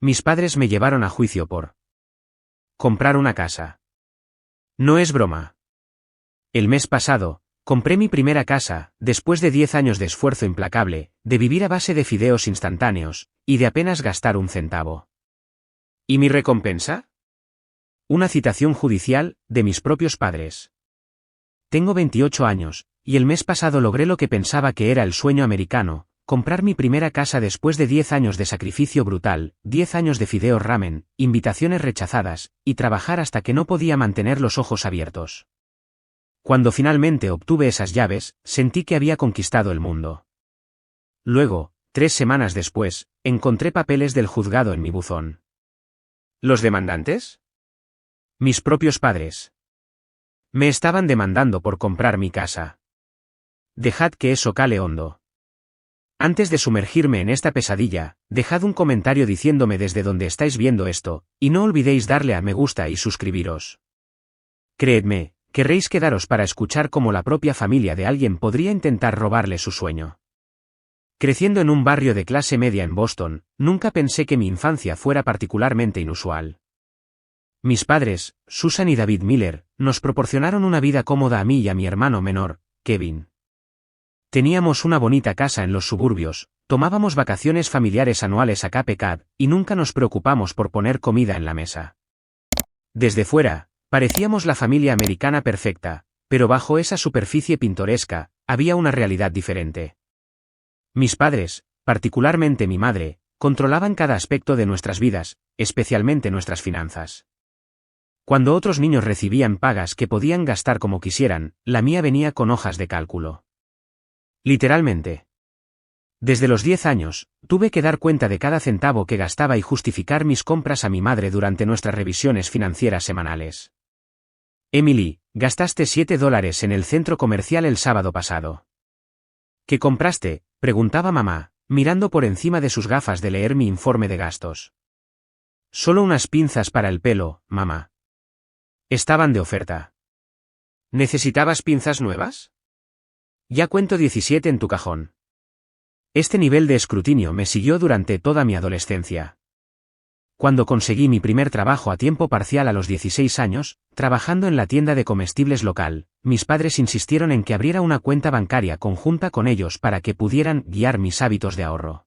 Mis padres me llevaron a juicio por comprar una casa. No es broma. El mes pasado, compré mi primera casa, después de 10 años de esfuerzo implacable, de vivir a base de fideos instantáneos, y de apenas gastar un centavo. ¿Y mi recompensa? Una citación judicial, de mis propios padres. Tengo 28 años, y el mes pasado logré lo que pensaba que era el sueño americano, comprar mi primera casa después de 10 años de sacrificio brutal, 10 años de fideos ramen, invitaciones rechazadas, y trabajar hasta que no podía mantener los ojos abiertos. Cuando finalmente obtuve esas llaves, sentí que había conquistado el mundo. Luego, 3 semanas después, encontré papeles del juzgado en mi buzón. ¿Los demandantes? Mis propios padres. Me estaban demandando por comprar mi casa. Dejad que eso cale hondo. Antes de sumergirme en esta pesadilla, dejad un comentario diciéndome desde dónde estáis viendo esto, y no olvidéis darle a me gusta y suscribiros. Creedme, querréis quedaros para escuchar cómo la propia familia de alguien podría intentar robarle su sueño. Creciendo en un barrio de clase media en Boston, nunca pensé que mi infancia fuera particularmente inusual. Mis padres, Susan y David Miller, nos proporcionaron una vida cómoda a mí y a mi hermano menor, Kevin. Teníamos una bonita casa en los suburbios, tomábamos vacaciones familiares anuales a Cape Cod, y nunca nos preocupamos por poner comida en la mesa. Desde fuera, parecíamos la familia americana perfecta, pero bajo esa superficie pintoresca, había una realidad diferente. Mis padres, particularmente mi madre, controlaban cada aspecto de nuestras vidas, especialmente nuestras finanzas. Cuando otros niños recibían pagas que podían gastar como quisieran, la mía venía con hojas de cálculo. Literalmente. Desde los 10 años, tuve que dar cuenta de cada centavo que gastaba y justificar mis compras a mi madre durante nuestras revisiones financieras semanales. Emily, gastaste $7 en el centro comercial el sábado pasado. ¿Qué compraste?, preguntaba mamá, mirando por encima de sus gafas de leer mi informe de gastos. Solo unas pinzas para el pelo, mamá. Estaban de oferta. ¿Necesitabas pinzas nuevas? Ya cuento 17 en tu cajón. Este nivel de escrutinio me siguió durante toda mi adolescencia. Cuando conseguí mi primer trabajo a tiempo parcial a los 16 años, trabajando en la tienda de comestibles local, mis padres insistieron en que abriera una cuenta bancaria conjunta con ellos para que pudieran guiar mis hábitos de ahorro.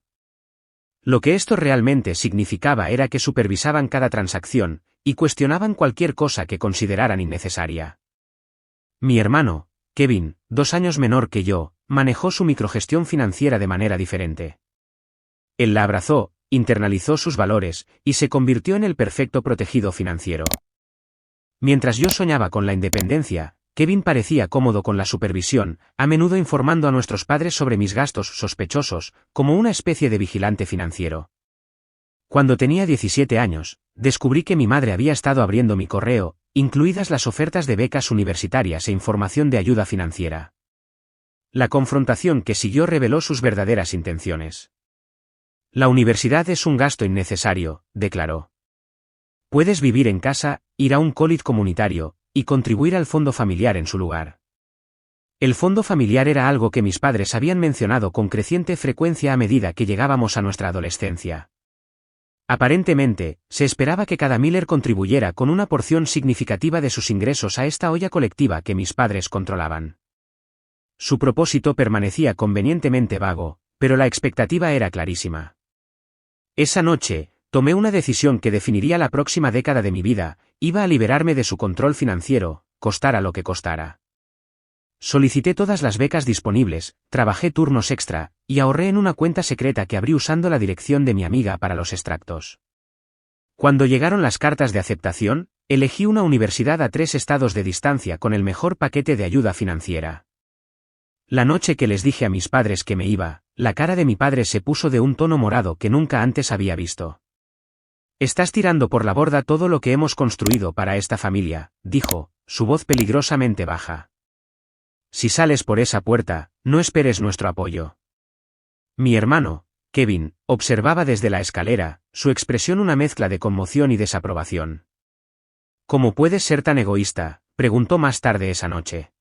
Lo que esto realmente significaba era que supervisaban cada transacción, y cuestionaban cualquier cosa que consideraran innecesaria. Mi hermano, Kevin, 2 años menor que yo, manejó su microgestión financiera de manera diferente. Él la abrazó, internalizó sus valores, y se convirtió en el perfecto protegido financiero. Mientras yo soñaba con la independencia, Kevin parecía cómodo con la supervisión, a menudo informando a nuestros padres sobre mis gastos sospechosos, como una especie de vigilante financiero. Cuando tenía 17 años, descubrí que mi madre había estado abriendo mi correo, incluidas las ofertas de becas universitarias e información de ayuda financiera. La confrontación que siguió reveló sus verdaderas intenciones. La universidad es un gasto innecesario, declaró. Puedes vivir en casa, ir a un college comunitario, y contribuir al fondo familiar en su lugar. El fondo familiar era algo que mis padres habían mencionado con creciente frecuencia a medida que llegábamos a nuestra adolescencia. Aparentemente, se esperaba que cada Miller contribuyera con una porción significativa de sus ingresos a esta olla colectiva que mis padres controlaban. Su propósito permanecía convenientemente vago, pero la expectativa era clarísima. Esa noche, tomé una decisión que definiría la próxima década de mi vida: iba a liberarme de su control financiero, costara lo que costara. Solicité todas las becas disponibles, trabajé turnos extra, y ahorré en una cuenta secreta que abrí usando la dirección de mi amiga para los extractos. Cuando llegaron las cartas de aceptación, elegí una universidad a 3 estados de distancia con el mejor paquete de ayuda financiera. La noche que les dije a mis padres que me iba, la cara de mi padre se puso de un tono morado que nunca antes había visto. Estás tirando por la borda todo lo que hemos construido para esta familia, dijo, su voz peligrosamente baja. Si sales por esa puerta, no esperes nuestro apoyo. Mi hermano, Kevin, observaba desde la escalera, su expresión una mezcla de conmoción y desaprobación. ¿Cómo puedes ser tan egoísta?, preguntó más tarde esa noche.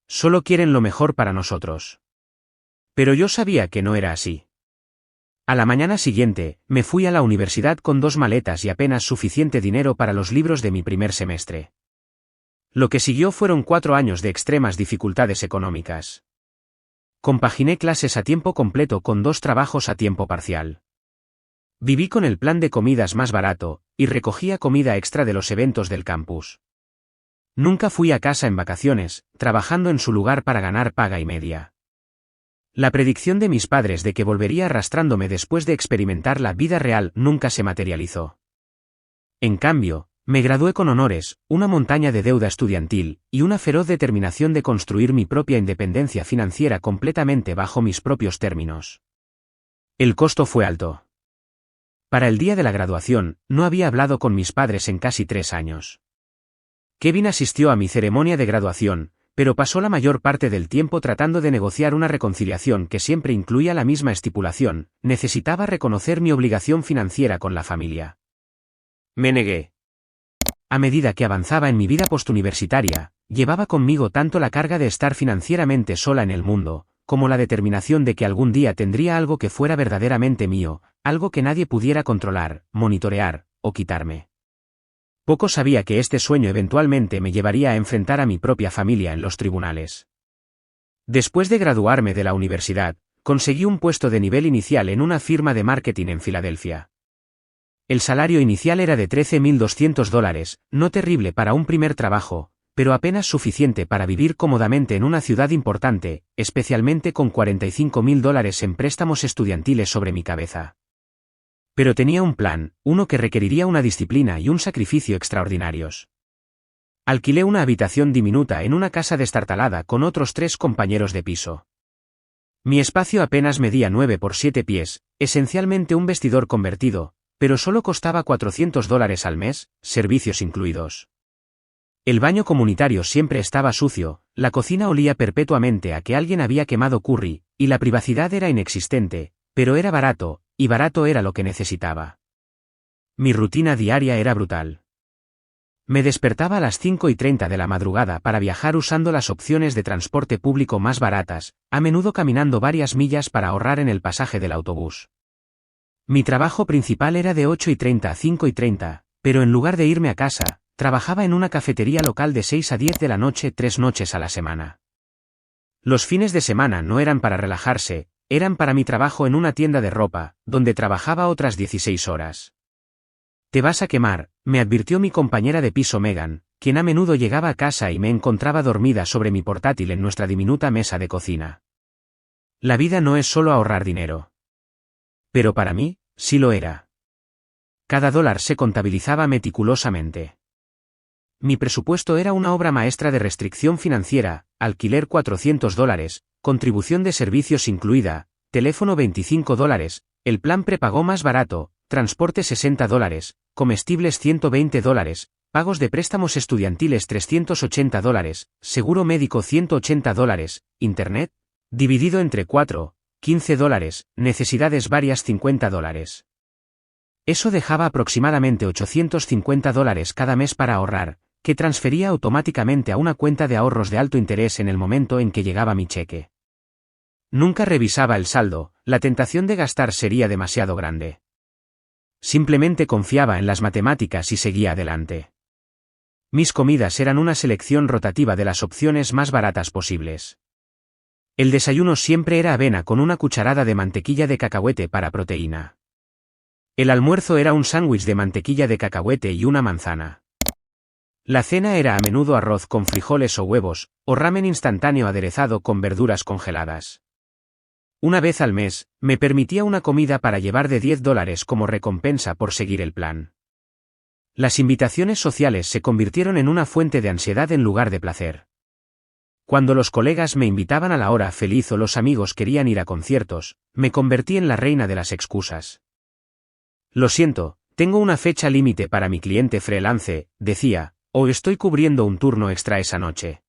Solo quieren lo mejor para nosotros. Pero yo sabía que no era así. A la mañana siguiente, me fui a la universidad con 2 maletas y apenas suficiente dinero para los libros de mi primer semestre. Lo que siguió fueron 4 años de extremas dificultades económicas. Compaginé clases a tiempo completo con 2 trabajos a tiempo parcial. Viví con el plan de comidas más barato, y recogía comida extra de los eventos del campus. Nunca fui a casa en vacaciones, trabajando en su lugar para ganar paga y media. La predicción de mis padres de que volvería arrastrándome después de experimentar la vida real nunca se materializó. En cambio, me gradué con honores, una montaña de deuda estudiantil, y una feroz determinación de construir mi propia independencia financiera completamente bajo mis propios términos. El costo fue alto. Para el día de la graduación, no había hablado con mis padres en casi 3 años. Kevin asistió a mi ceremonia de graduación, pero pasó la mayor parte del tiempo tratando de negociar una reconciliación que siempre incluía la misma estipulación: necesitaba reconocer mi obligación financiera con la familia. Me negué. A medida que avanzaba en mi vida postuniversitaria, llevaba conmigo tanto la carga de estar financieramente sola en el mundo, como la determinación de que algún día tendría algo que fuera verdaderamente mío, algo que nadie pudiera controlar, monitorear, o quitarme. Poco sabía que este sueño eventualmente me llevaría a enfrentar a mi propia familia en los tribunales. Después de graduarme de la universidad, conseguí un puesto de nivel inicial en una firma de marketing en Filadelfia. El salario inicial era de $13.200, no terrible para un primer trabajo, pero apenas suficiente para vivir cómodamente en una ciudad importante, especialmente con $45.000 en préstamos estudiantiles sobre mi cabeza. Pero tenía un plan, uno que requeriría una disciplina y un sacrificio extraordinarios. Alquilé una habitación diminuta en una casa destartalada con otros 3 compañeros de piso. Mi espacio apenas medía 9 por 7 pies, esencialmente un vestidor convertido, pero solo costaba $400 al mes, servicios incluidos. El baño comunitario siempre estaba sucio, la cocina olía perpetuamente a que alguien había quemado curry, y la privacidad era inexistente, pero era barato, y barato era lo que necesitaba. Mi rutina diaria era brutal. Me despertaba a las 5:30 de la madrugada para viajar usando las opciones de transporte público más baratas, a menudo caminando varias millas para ahorrar en el pasaje del autobús. Mi trabajo principal era de 8:30 a 5:30, pero en lugar de irme a casa, trabajaba en una cafetería local de 6 a 10 de la noche 3 noches a la semana. Los fines de semana no eran para relajarse, eran para mi trabajo en una tienda de ropa, donde trabajaba otras 16 horas. Te vas a quemar, me advirtió mi compañera de piso Megan, quien a menudo llegaba a casa y me encontraba dormida sobre mi portátil en nuestra diminuta mesa de cocina. La vida no es solo ahorrar dinero. Pero para mí, sí lo era. Cada dólar se contabilizaba meticulosamente. Mi presupuesto era una obra maestra de restricción financiera: alquiler $400, contribución de servicios incluida, teléfono $25, el plan prepago más barato, transporte $60, comestibles $120, pagos de préstamos estudiantiles $380, seguro médico $180, internet, dividido entre 4, $15, necesidades varias $50. Eso dejaba aproximadamente $850 cada mes para ahorrar, que transfería automáticamente a una cuenta de ahorros de alto interés en el momento en que llegaba mi cheque. Nunca revisaba el saldo, la tentación de gastar sería demasiado grande. Simplemente confiaba en las matemáticas y seguía adelante. Mis comidas eran una selección rotativa de las opciones más baratas posibles. El desayuno siempre era avena con una cucharada de mantequilla de cacahuete para proteína. El almuerzo era un sándwich de mantequilla de cacahuete y una manzana. La cena era a menudo arroz con frijoles o huevos, o ramen instantáneo aderezado con verduras congeladas. Una vez al mes, me permitía una comida para llevar de $10 como recompensa por seguir el plan. Las invitaciones sociales se convirtieron en una fuente de ansiedad en lugar de placer. Cuando los colegas me invitaban a la hora feliz o los amigos querían ir a conciertos, me convertí en la reina de las excusas. Lo siento, tengo una fecha límite para mi cliente freelance, decía, o estoy cubriendo un turno extra esa noche.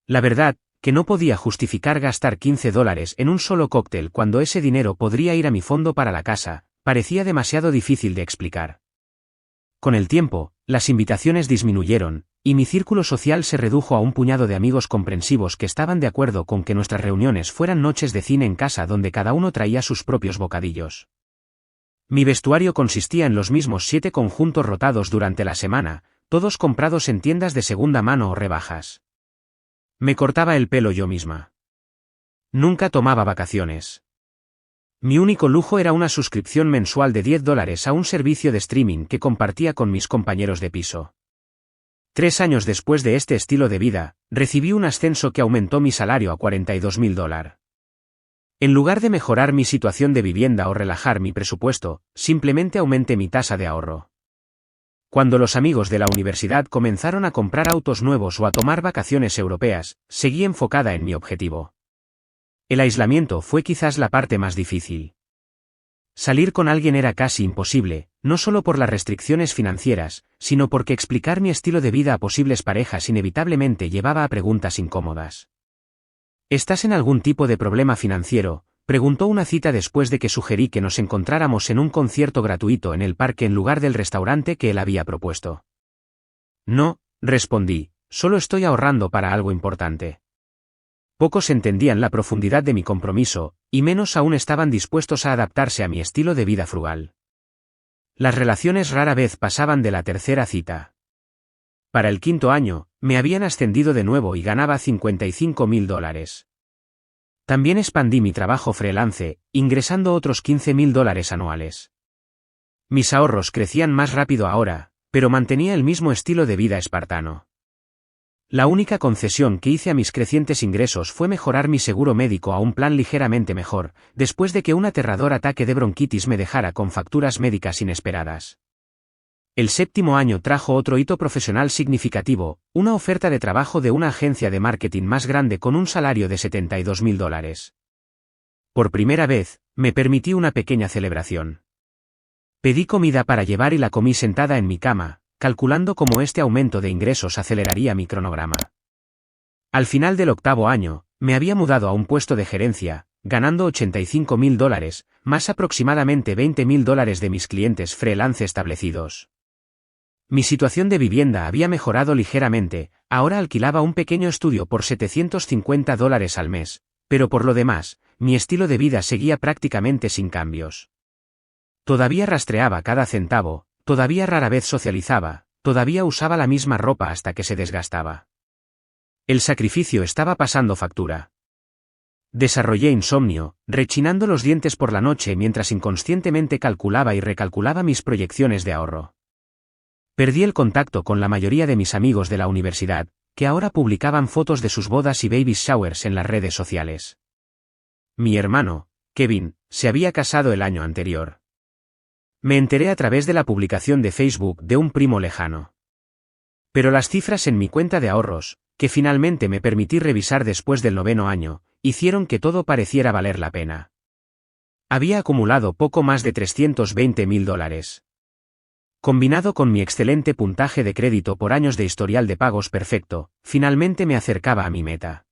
La verdad, que no podía justificar gastar $15 en un solo cóctel cuando ese dinero podría ir a mi fondo para la casa, parecía demasiado difícil de explicar. Con el tiempo, las invitaciones disminuyeron, y mi círculo social se redujo a un puñado de amigos comprensivos que estaban de acuerdo con que nuestras reuniones fueran noches de cine en casa donde cada uno traía sus propios bocadillos. Mi vestuario consistía en los mismos 7 conjuntos rotados durante la semana, todos comprados en tiendas de segunda mano o rebajas. Me cortaba el pelo yo misma. Nunca tomaba vacaciones. Mi único lujo era una suscripción mensual de $10 a un servicio de streaming que compartía con mis compañeros de piso. 3 años después de este estilo de vida, recibí un ascenso que aumentó mi salario a $42.000. En lugar de mejorar mi situación de vivienda o relajar mi presupuesto, simplemente aumenté mi tasa de ahorro. Cuando los amigos de la universidad comenzaron a comprar autos nuevos o a tomar vacaciones europeas, seguí enfocada en mi objetivo. El aislamiento fue quizás la parte más difícil. Salir con alguien era casi imposible, no solo por las restricciones financieras, sino porque explicar mi estilo de vida a posibles parejas inevitablemente llevaba a preguntas incómodas. ¿Estás en algún tipo de problema financiero?, preguntó una cita después de que sugerí que nos encontráramos en un concierto gratuito en el parque en lugar del restaurante que él había propuesto. No, respondí, solo estoy ahorrando para algo importante. Pocos entendían la profundidad de mi compromiso, y menos aún estaban dispuestos a adaptarse a mi estilo de vida frugal. Las relaciones rara vez pasaban de la tercera cita. Para el 5.º año, me habían ascendido de nuevo y ganaba $55.000. También expandí mi trabajo freelance, ingresando otros $15.000 anuales. Mis ahorros crecían más rápido ahora, pero mantenía el mismo estilo de vida espartano. La única concesión que hice a mis crecientes ingresos fue mejorar mi seguro médico a un plan ligeramente mejor, después de que un aterrador ataque de bronquitis me dejara con facturas médicas inesperadas. El 7.º año trajo otro hito profesional significativo, una oferta de trabajo de una agencia de marketing más grande con un salario de $72.000. Por primera vez, me permití una pequeña celebración. Pedí comida para llevar y la comí sentada en mi cama, calculando cómo este aumento de ingresos aceleraría mi cronograma. Al final del 8.º año, me había mudado a un puesto de gerencia, ganando $85.000, más aproximadamente $20.000 de mis clientes freelance establecidos. Mi situación de vivienda había mejorado ligeramente, ahora alquilaba un pequeño estudio por $750 al mes, pero por lo demás, mi estilo de vida seguía prácticamente sin cambios. Todavía rastreaba cada centavo, todavía rara vez socializaba, todavía usaba la misma ropa hasta que se desgastaba. El sacrificio estaba pasando factura. Desarrollé insomnio, rechinando los dientes por la noche mientras inconscientemente calculaba y recalculaba mis proyecciones de ahorro. Perdí el contacto con la mayoría de mis amigos de la universidad, que ahora publicaban fotos de sus bodas y baby showers en las redes sociales. Mi hermano, Kevin, se había casado el año anterior. Me enteré a través de la publicación de Facebook de un primo lejano. Pero las cifras en mi cuenta de ahorros, que finalmente me permití revisar después del 9.º año, hicieron que todo pareciera valer la pena. Había acumulado poco más de $320.000. Combinado con mi excelente puntaje de crédito por años de historial de pagos perfecto, finalmente me acercaba a mi meta.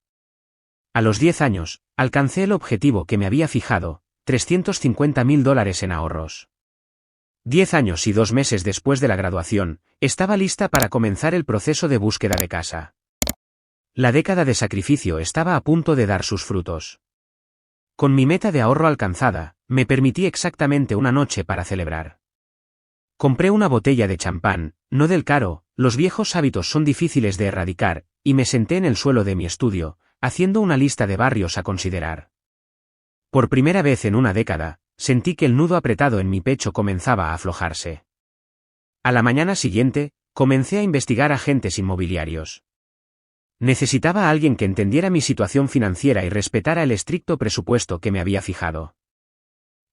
A los 10 años, alcancé el objetivo que me había fijado, $350.000 en ahorros. 10 años y 2 meses después de la graduación, estaba lista para comenzar el proceso de búsqueda de casa. La década de sacrificio estaba a punto de dar sus frutos. Con mi meta de ahorro alcanzada, me permití exactamente una noche para celebrar. Compré una botella de champán, no del caro, los viejos hábitos son difíciles de erradicar, y me senté en el suelo de mi estudio, haciendo una lista de barrios a considerar. Por primera vez en una década, sentí que el nudo apretado en mi pecho comenzaba a aflojarse. A la mañana siguiente, comencé a investigar agentes inmobiliarios. Necesitaba a alguien que entendiera mi situación financiera y respetara el estricto presupuesto que me había fijado.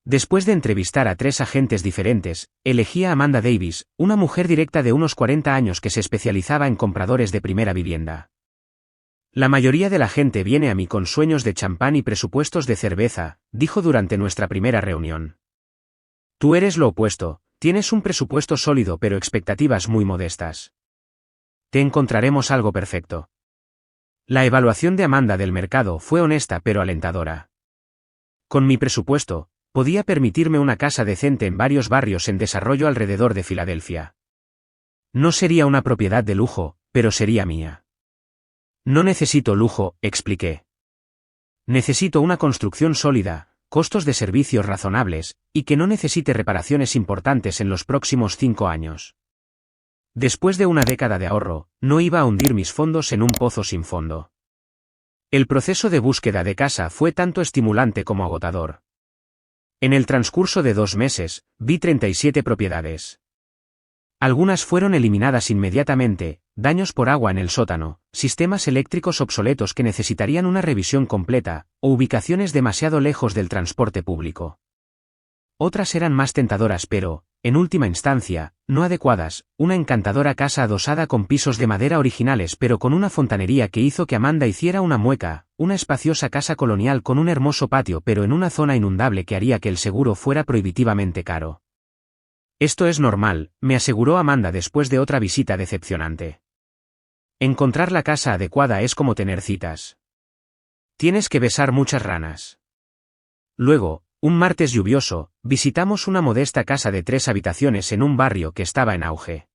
Después de entrevistar a 3 agentes diferentes, elegí a Amanda Davis, una mujer directa de unos 40 años que se especializaba en compradores de primera vivienda. La mayoría de la gente viene a mí con sueños de champán y presupuestos de cerveza, dijo durante nuestra primera reunión. Tú eres lo opuesto, tienes un presupuesto sólido pero expectativas muy modestas. Te encontraremos algo perfecto. La evaluación de Amanda del mercado fue honesta pero alentadora. Con mi presupuesto, podía permitirme una casa decente en varios barrios en desarrollo alrededor de Filadelfia. No sería una propiedad de lujo, pero sería mía. No necesito lujo, expliqué. Necesito una construcción sólida, costos de servicios razonables, y que no necesite reparaciones importantes en los próximos 5 años. Después de una década de ahorro, no iba a hundir mis fondos en un pozo sin fondo. El proceso de búsqueda de casa fue tanto estimulante como agotador. En el transcurso de 2 meses, vi 37 propiedades. Algunas fueron eliminadas inmediatamente, daños por agua en el sótano, sistemas eléctricos obsoletos que necesitarían una revisión completa, o ubicaciones demasiado lejos del transporte público. Otras eran más tentadoras pero, en última instancia, no adecuadas, una encantadora casa adosada con pisos de madera originales pero con una fontanería que hizo que Amanda hiciera una mueca, una espaciosa casa colonial con un hermoso patio pero en una zona inundable que haría que el seguro fuera prohibitivamente caro. Esto es normal, me aseguró Amanda después de otra visita decepcionante. Encontrar la casa adecuada es como tener citas. Tienes que besar muchas ranas. Luego, un martes lluvioso, visitamos una modesta casa de 3 habitaciones en un barrio que estaba en auge.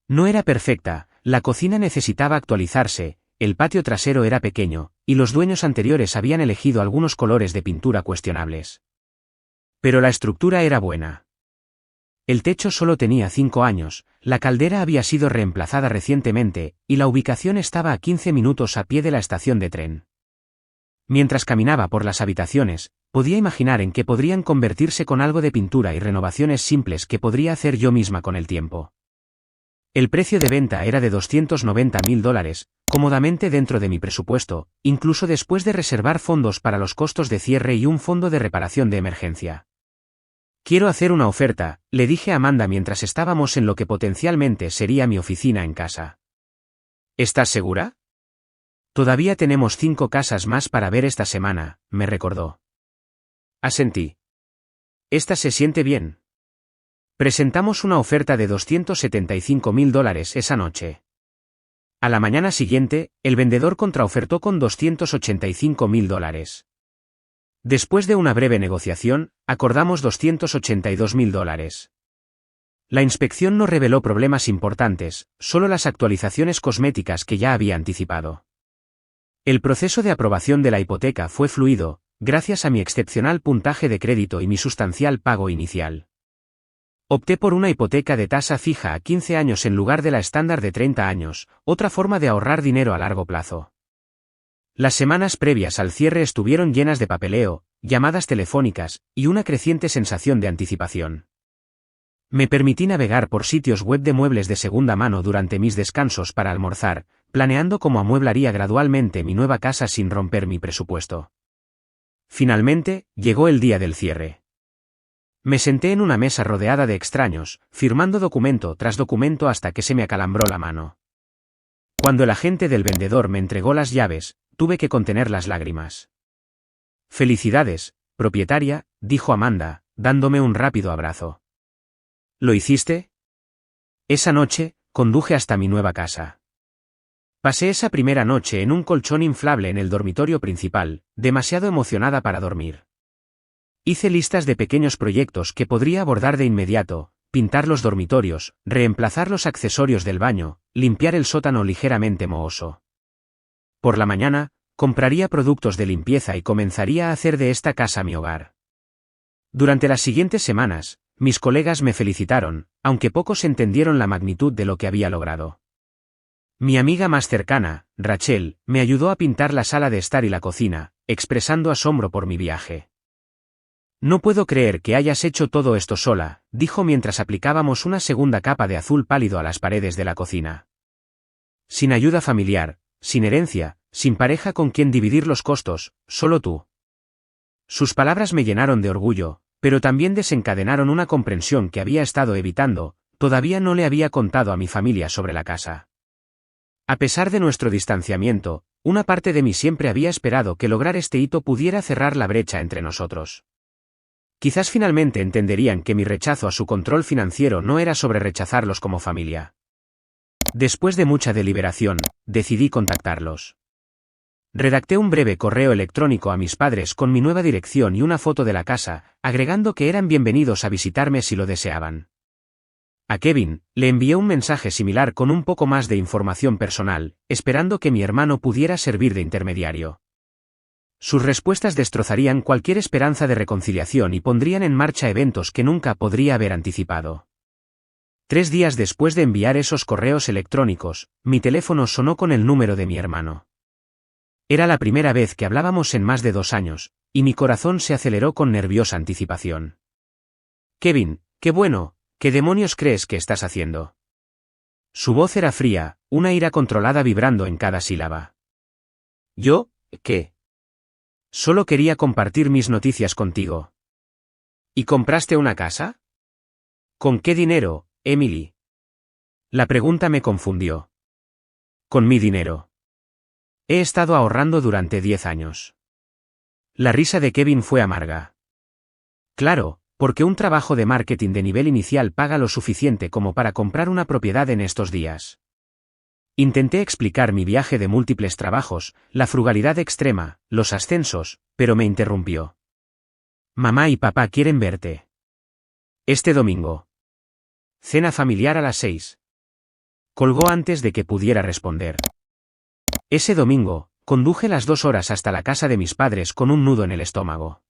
No era perfecta, la cocina necesitaba actualizarse, el patio trasero era pequeño, y los dueños anteriores habían elegido algunos colores de pintura cuestionables. Pero la estructura era buena. El techo solo tenía 5 años, la caldera había sido reemplazada recientemente, y la ubicación estaba a 15 minutos a pie de la estación de tren. Mientras caminaba por las habitaciones, podía imaginar en qué podrían convertirse con algo de pintura y renovaciones simples que podría hacer yo misma con el tiempo. El precio de venta era de $290.000, cómodamente dentro de mi presupuesto, incluso después de reservar fondos para los costos de cierre y un fondo de reparación de emergencia. Quiero hacer una oferta, le dije a Amanda mientras estábamos en lo que potencialmente sería mi oficina en casa. ¿Estás segura? Todavía tenemos 5 casas más para ver esta semana, me recordó. Asentí. Esta se siente bien. Presentamos una oferta de $275.000 esa noche. A la mañana siguiente, el vendedor contraofertó con $285.000. Después de una breve negociación, acordamos $282.000. La inspección no reveló problemas importantes, solo las actualizaciones cosméticas que ya había anticipado. El proceso de aprobación de la hipoteca fue fluido, gracias a mi excepcional puntaje de crédito y mi sustancial pago inicial. Opté por una hipoteca de tasa fija a 15 años en lugar de la estándar de 30 años, otra forma de ahorrar dinero a largo plazo. Las semanas previas al cierre estuvieron llenas de papeleo, llamadas telefónicas, y una creciente sensación de anticipación. Me permití navegar por sitios web de muebles de segunda mano durante mis descansos para almorzar, planeando cómo amueblaría gradualmente mi nueva casa sin romper mi presupuesto. Finalmente, llegó el día del cierre. Me senté en una mesa rodeada de extraños, firmando documento tras documento hasta que se me acalambró la mano. Cuando el agente del vendedor me entregó las llaves, tuve que contener las lágrimas. «Felicidades, propietaria», dijo Amanda, dándome un rápido abrazo. «¿Lo hiciste?» Esa noche, conduje hasta mi nueva casa. Pasé esa primera noche en un colchón inflable en el dormitorio principal, demasiado emocionada para dormir. Hice listas de pequeños proyectos que podría abordar de inmediato: pintar los dormitorios, reemplazar los accesorios del baño, limpiar el sótano ligeramente mohoso. Por la mañana, compraría productos de limpieza y comenzaría a hacer de esta casa mi hogar. Durante las siguientes semanas, mis colegas me felicitaron, aunque pocos entendieron la magnitud de lo que había logrado. Mi amiga más cercana, Rachel, me ayudó a pintar la sala de estar y la cocina, expresando asombro por mi viaje. «No puedo creer que hayas hecho todo esto sola», dijo mientras aplicábamos una segunda capa de azul pálido a las paredes de la cocina. «Sin ayuda familiar, sin herencia, sin pareja con quien dividir los costos, solo tú». Sus palabras me llenaron de orgullo, pero también desencadenaron una comprensión que había estado evitando. Todavía no le había contado a mi familia sobre la casa. A pesar de nuestro distanciamiento, una parte de mí siempre había esperado que lograr este hito pudiera cerrar la brecha entre nosotros. Quizás finalmente entenderían que mi rechazo a su control financiero no era sobre rechazarlos como familia. Después de mucha deliberación, decidí contactarlos. Redacté un breve correo electrónico a mis padres con mi nueva dirección y una foto de la casa, agregando que eran bienvenidos a visitarme si lo deseaban. A Kevin, le envié un mensaje similar con un poco más de información personal, esperando que mi hermano pudiera servir de intermediario. Sus respuestas destrozarían cualquier esperanza de reconciliación y pondrían en marcha eventos que nunca podría haber anticipado. 3 días después de enviar esos correos electrónicos, mi teléfono sonó con el número de mi hermano. Era la primera vez que hablábamos en más de 2 años, y mi corazón se aceleró con nerviosa anticipación. Kevin, qué bueno, ¿qué demonios crees que estás haciendo? Su voz era fría, una ira controlada vibrando en cada sílaba. ¿Yo? ¿Qué? Solo quería compartir mis noticias contigo. ¿Y compraste una casa? ¿Con qué dinero, Emily? La pregunta me confundió. Con mi dinero. He estado ahorrando durante 10 años. La risa de Kevin fue amarga. Claro, porque un trabajo de marketing de nivel inicial paga lo suficiente como para comprar una propiedad en estos días. Intenté explicar mi viaje de múltiples trabajos, la frugalidad extrema, los ascensos, pero me interrumpió. Mamá y papá quieren verte. Este domingo. Cena familiar a las 6. Colgó antes de que pudiera responder. Ese domingo, conduje las 2 horas hasta la casa de mis padres con un nudo en el estómago.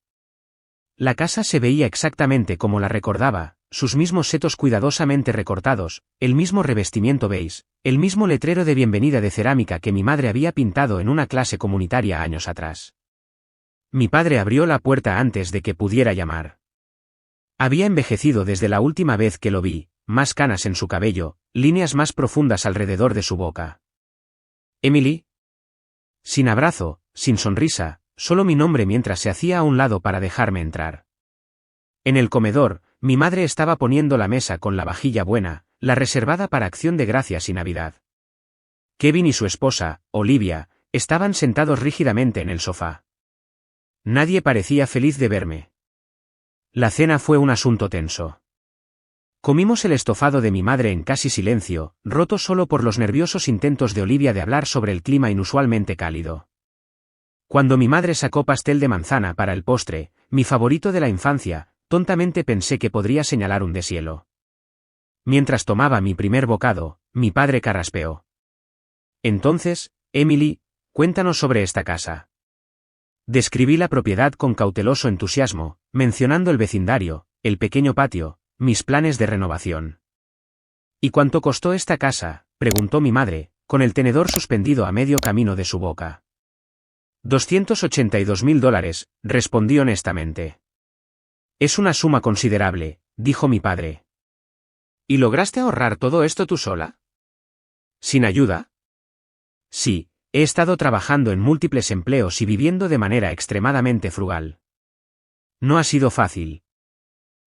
La casa se veía exactamente como la recordaba, sus mismos setos cuidadosamente recortados, el mismo revestimiento beige, el mismo letrero de bienvenida de cerámica que mi madre había pintado en una clase comunitaria años atrás. Mi padre abrió la puerta antes de que pudiera llamar. Había envejecido desde la última vez que lo vi, más canas en su cabello, líneas más profundas alrededor de su boca. ¿Emily? Sin abrazo, sin sonrisa, solo mi nombre mientras se hacía a un lado para dejarme entrar. En el comedor, mi madre estaba poniendo la mesa con la vajilla buena, la reservada para Acción de Gracias y Navidad. Kevin y su esposa, Olivia, estaban sentados rígidamente en el sofá. Nadie parecía feliz de verme. La cena fue un asunto tenso. Comimos el estofado de mi madre en casi silencio, roto solo por los nerviosos intentos de Olivia de hablar sobre el clima inusualmente cálido. Cuando mi madre sacó pastel de manzana para el postre, mi favorito de la infancia, tontamente pensé que podría señalar un deshielo. Mientras tomaba mi primer bocado, mi padre carraspeó. Entonces, Emily, cuéntanos sobre esta casa. Describí la propiedad con cauteloso entusiasmo, mencionando el vecindario, el pequeño patio, mis planes de renovación. ¿Y cuánto costó esta casa?, preguntó mi madre, con el tenedor suspendido a medio camino de su boca. $282.000, respondí honestamente. Es una suma considerable, dijo mi padre. ¿Y lograste ahorrar todo esto tú sola? ¿Sin ayuda? Sí, he estado trabajando en múltiples empleos y viviendo de manera extremadamente frugal. No ha sido fácil.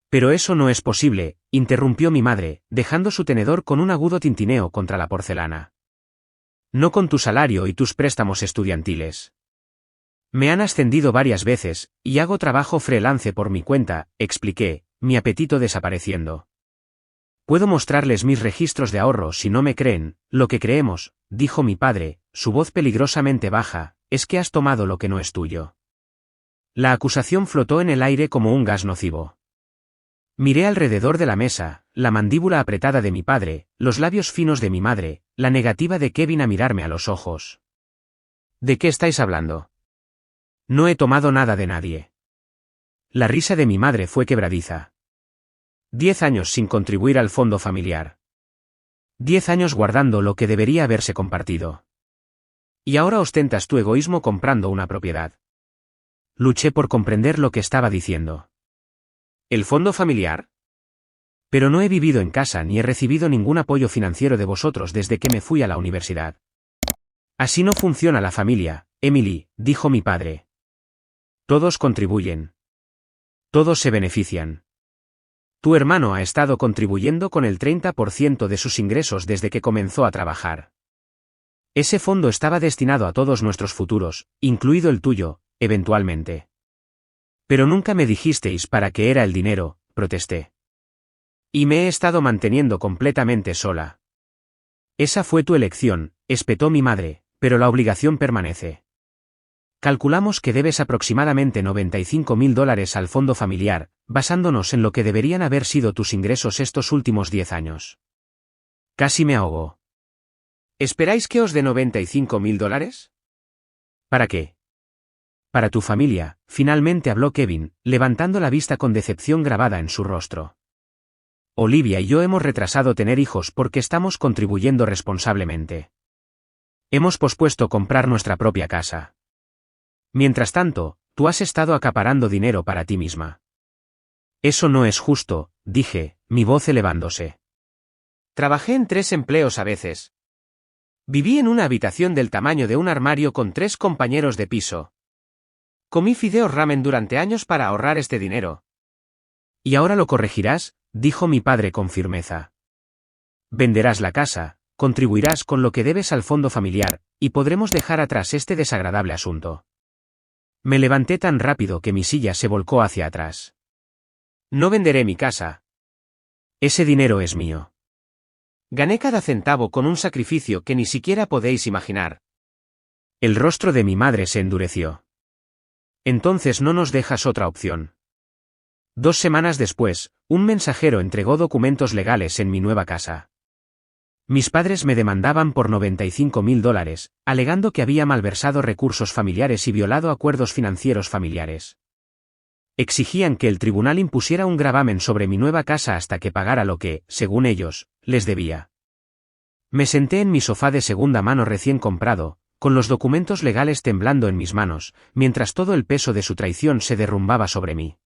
Pero eso no es posible, interrumpió mi madre, dejando su tenedor con un agudo tintineo contra la porcelana. No con tu salario y tus préstamos estudiantiles. Me han ascendido varias veces, y hago trabajo freelance por mi cuenta, expliqué, mi apetito desapareciendo. Puedo mostrarles mis registros de ahorro si no me creen, lo que creemos, dijo mi padre, su voz peligrosamente baja, es que has tomado lo que no es tuyo. La acusación flotó en el aire como un gas nocivo. Miré alrededor de la mesa, la mandíbula apretada de mi padre, los labios finos de mi madre, la negativa de Kevin a mirarme a los ojos. ¿De qué estáis hablando? No he tomado nada de nadie. La risa de mi madre fue quebradiza. 10 años sin contribuir al fondo familiar. 10 años guardando lo que debería haberse compartido. Y ahora ostentas tu egoísmo comprando una propiedad. Luché por comprender lo que estaba diciendo. ¿El fondo familiar? Pero no he vivido en casa ni he recibido ningún apoyo financiero de vosotros desde que me fui a la universidad. Así no funciona la familia, Emily, dijo mi padre. Todos contribuyen. Todos se benefician. Tu hermano ha estado contribuyendo con el 30% de sus ingresos desde que comenzó a trabajar. Ese fondo estaba destinado a todos nuestros futuros, incluido el tuyo, eventualmente. Pero nunca me dijisteis para qué era el dinero, protesté. Y me he estado manteniendo completamente sola. Esa fue tu elección, espetó mi madre, pero la obligación permanece. Calculamos que debes aproximadamente $95.000 al fondo familiar, basándonos en lo que deberían haber sido tus ingresos estos últimos 10 años. Casi me ahogo. ¿Esperáis que os dé $95.000? ¿Para qué? Para tu familia, finalmente habló Kevin, levantando la vista con decepción grabada en su rostro. Olivia y yo hemos retrasado tener hijos porque estamos contribuyendo responsablemente. Hemos pospuesto comprar nuestra propia casa. Mientras tanto, tú has estado acaparando dinero para ti misma. Eso no es justo, dije, mi voz elevándose. Trabajé en 3 empleos a veces. Viví en una habitación del tamaño de un armario con 3 compañeros de piso. Comí fideos ramen durante años para ahorrar este dinero. ¿Y ahora lo corregirás?, dijo mi padre con firmeza. Venderás la casa, contribuirás con lo que debes al fondo familiar, y podremos dejar atrás este desagradable asunto. Me levanté tan rápido que mi silla se volcó hacia atrás. No venderé mi casa. Ese dinero es mío. Gané cada centavo con un sacrificio que ni siquiera podéis imaginar. El rostro de mi madre se endureció. Entonces no nos dejas otra opción. 2 semanas después, un mensajero entregó documentos legales en mi nueva casa. Mis padres me demandaban por $95.000, alegando que había malversado recursos familiares y violado acuerdos financieros familiares. Exigían que el tribunal impusiera un gravamen sobre mi nueva casa hasta que pagara lo que, según ellos, les debía. Me senté en mi sofá de segunda mano recién comprado, con los documentos legales temblando en mis manos, mientras todo el peso de su traición se derrumbaba sobre mí.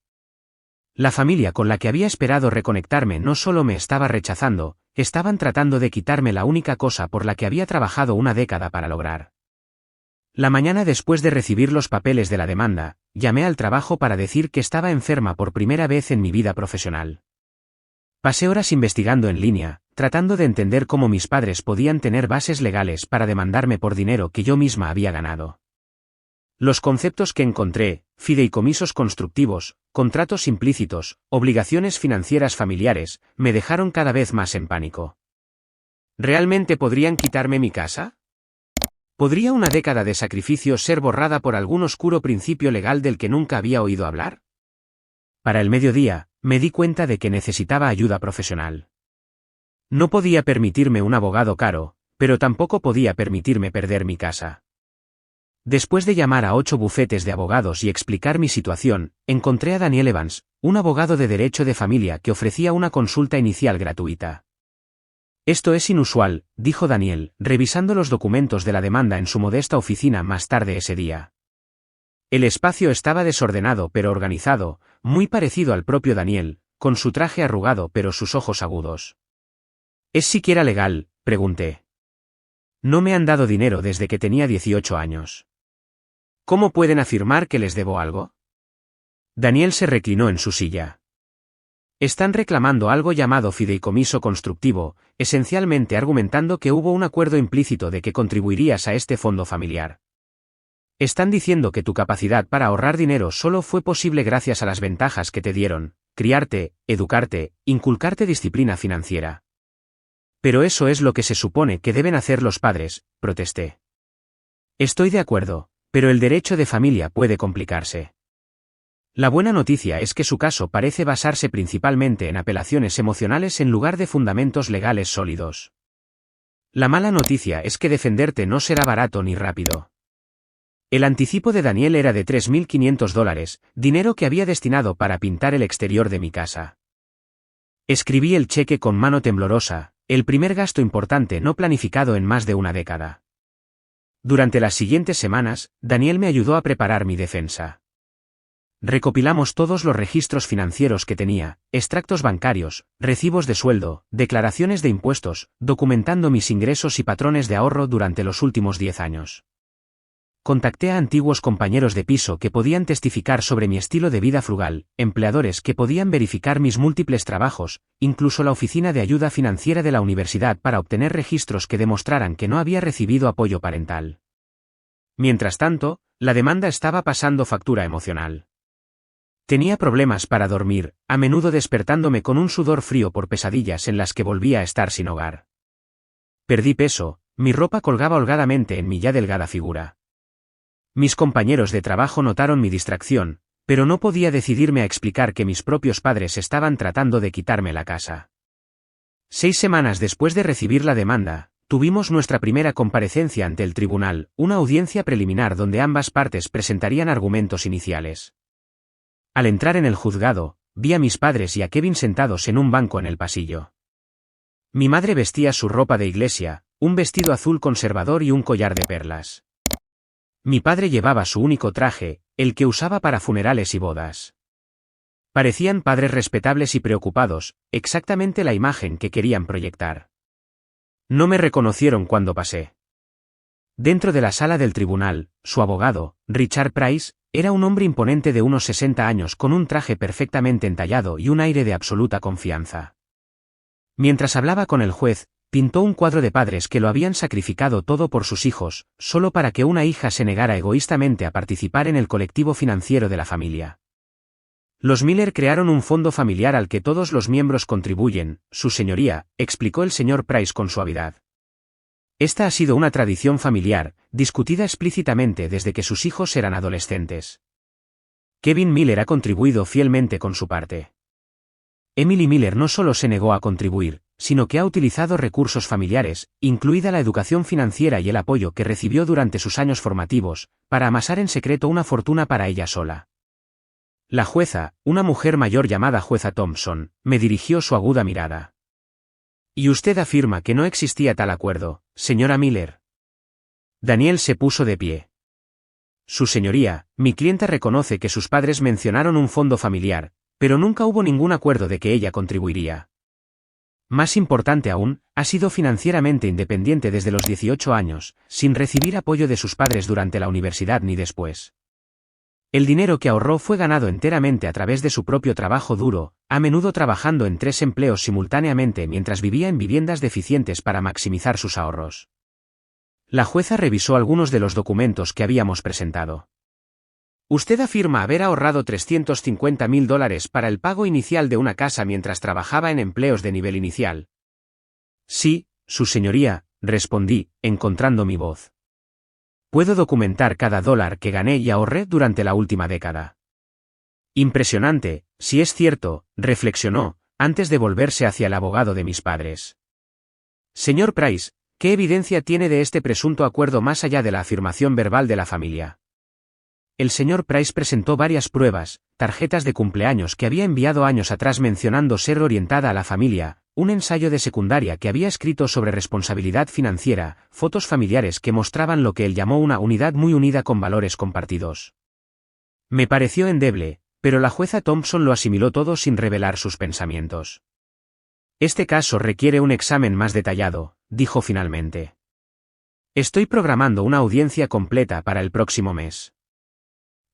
La familia con la que había esperado reconectarme no solo me estaba rechazando, estaban tratando de quitarme la única cosa por la que había trabajado una década para lograr. La mañana después de recibir los papeles de la demanda, llamé al trabajo para decir que estaba enferma por primera vez en mi vida profesional. Pasé horas investigando en línea, tratando de entender cómo mis padres podían tener bases legales para demandarme por dinero que yo misma había ganado. Los conceptos que encontré, fideicomisos constructivos, contratos implícitos, obligaciones financieras familiares, me dejaron cada vez más en pánico. ¿Realmente podrían quitarme mi casa? ¿Podría una década de sacrificio ser borrada por algún oscuro principio legal del que nunca había oído hablar? Para el mediodía, me di cuenta de que necesitaba ayuda profesional. No podía permitirme un abogado caro, pero tampoco podía permitirme perder mi casa. Después de llamar a 8 bufetes de abogados y explicar mi situación, encontré a Daniel Evans, un abogado de derecho de familia que ofrecía una consulta inicial gratuita. Esto es inusual, dijo Daniel, revisando los documentos de la demanda en su modesta oficina más tarde ese día. El espacio estaba desordenado pero organizado, muy parecido al propio Daniel, con su traje arrugado pero sus ojos agudos. ¿Es siquiera legal?, pregunté. No me han dado dinero desde que tenía 18 años. ¿Cómo pueden afirmar que les debo algo? Daniel se reclinó en su silla. Están reclamando algo llamado fideicomiso constructivo, esencialmente argumentando que hubo un acuerdo implícito de que contribuirías a este fondo familiar. Están diciendo que tu capacidad para ahorrar dinero solo fue posible gracias a las ventajas que te dieron, criarte, educarte, inculcarte disciplina financiera. Pero eso es lo que se supone que deben hacer los padres, protesté. Estoy de acuerdo, pero el derecho de familia puede complicarse. La buena noticia es que su caso parece basarse principalmente en apelaciones emocionales en lugar de fundamentos legales sólidos. La mala noticia es que defenderte no será barato ni rápido. El anticipo de Daniel era de $3.500, dinero que había destinado para pintar el exterior de mi casa. Escribí el cheque con mano temblorosa, el primer gasto importante no planificado en más de una década. Durante las siguientes semanas, Daniel me ayudó a preparar mi defensa. Recopilamos todos los registros financieros que tenía, extractos bancarios, recibos de sueldo, declaraciones de impuestos, documentando mis ingresos y patrones de ahorro durante los últimos 10 años. Contacté a antiguos compañeros de piso que podían testificar sobre mi estilo de vida frugal, empleadores que podían verificar mis múltiples trabajos, incluso la oficina de ayuda financiera de la universidad para obtener registros que demostraran que no había recibido apoyo parental. Mientras tanto, la demanda estaba pasando factura emocional. Tenía problemas para dormir, a menudo despertándome con un sudor frío por pesadillas en las que volvía a estar sin hogar. Perdí peso, mi ropa colgaba holgadamente en mi ya delgada figura. Mis compañeros de trabajo notaron mi distracción, pero no podía decidirme a explicar que mis propios padres estaban tratando de quitarme la casa. 6 semanas después de recibir la demanda, tuvimos nuestra primera comparecencia ante el tribunal, una audiencia preliminar donde ambas partes presentarían argumentos iniciales. Al entrar en el juzgado, vi a mis padres y a Kevin sentados en un banco en el pasillo. Mi madre vestía su ropa de iglesia, un vestido azul conservador y un collar de perlas. Mi padre llevaba su único traje, el que usaba para funerales y bodas. Parecían padres respetables y preocupados, exactamente la imagen que querían proyectar. No me reconocieron cuando pasé. Dentro de la sala del tribunal, su abogado, Richard Price, era un hombre imponente de unos 60 años con un traje perfectamente entallado y un aire de absoluta confianza. Mientras hablaba con el juez, pintó un cuadro de padres que lo habían sacrificado todo por sus hijos, solo para que una hija se negara egoístamente a participar en el colectivo financiero de la familia. Los Miller crearon un fondo familiar al que todos los miembros contribuyen, su señoría, explicó el señor Price con suavidad. Esta ha sido una tradición familiar, discutida explícitamente desde que sus hijos eran adolescentes. Kevin Miller ha contribuido fielmente con su parte. Emily Miller no solo se negó a contribuir, sino que ha utilizado recursos familiares, incluida la educación financiera y el apoyo que recibió durante sus años formativos, para amasar en secreto una fortuna para ella sola. La jueza, una mujer mayor llamada jueza Thompson, me dirigió su aguda mirada. ¿Y usted afirma que no existía tal acuerdo, señora Miller? Daniel se puso de pie. Su señoría, mi clienta reconoce que sus padres mencionaron un fondo familiar, pero nunca hubo ningún acuerdo de que ella contribuiría. Más importante aún, ha sido financieramente independiente desde los 18 años, sin recibir apoyo de sus padres durante la universidad ni después. El dinero que ahorró fue ganado enteramente a través de su propio trabajo duro, a menudo trabajando en 3 empleos simultáneamente mientras vivía en viviendas deficientes para maximizar sus ahorros. La jueza revisó algunos de los documentos que habíamos presentado. Usted afirma haber ahorrado $350,000 para el pago inicial de una casa mientras trabajaba en empleos de nivel inicial. Sí, su señoría, respondí, encontrando mi voz. Puedo documentar cada dólar que gané y ahorré durante la última década. Impresionante, si es cierto, reflexionó, antes de volverse hacia el abogado de mis padres. Señor Price, ¿qué evidencia tiene de este presunto acuerdo más allá de la afirmación verbal de la familia? El señor Price presentó varias pruebas, tarjetas de cumpleaños que había enviado años atrás mencionando ser orientada a la familia, un ensayo de secundaria que había escrito sobre responsabilidad financiera, fotos familiares que mostraban lo que él llamó una unidad muy unida con valores compartidos. Me pareció endeble, pero la jueza Thompson lo asimiló todo sin revelar sus pensamientos. Este caso requiere un examen más detallado, dijo finalmente. Estoy programando una audiencia completa para el próximo mes.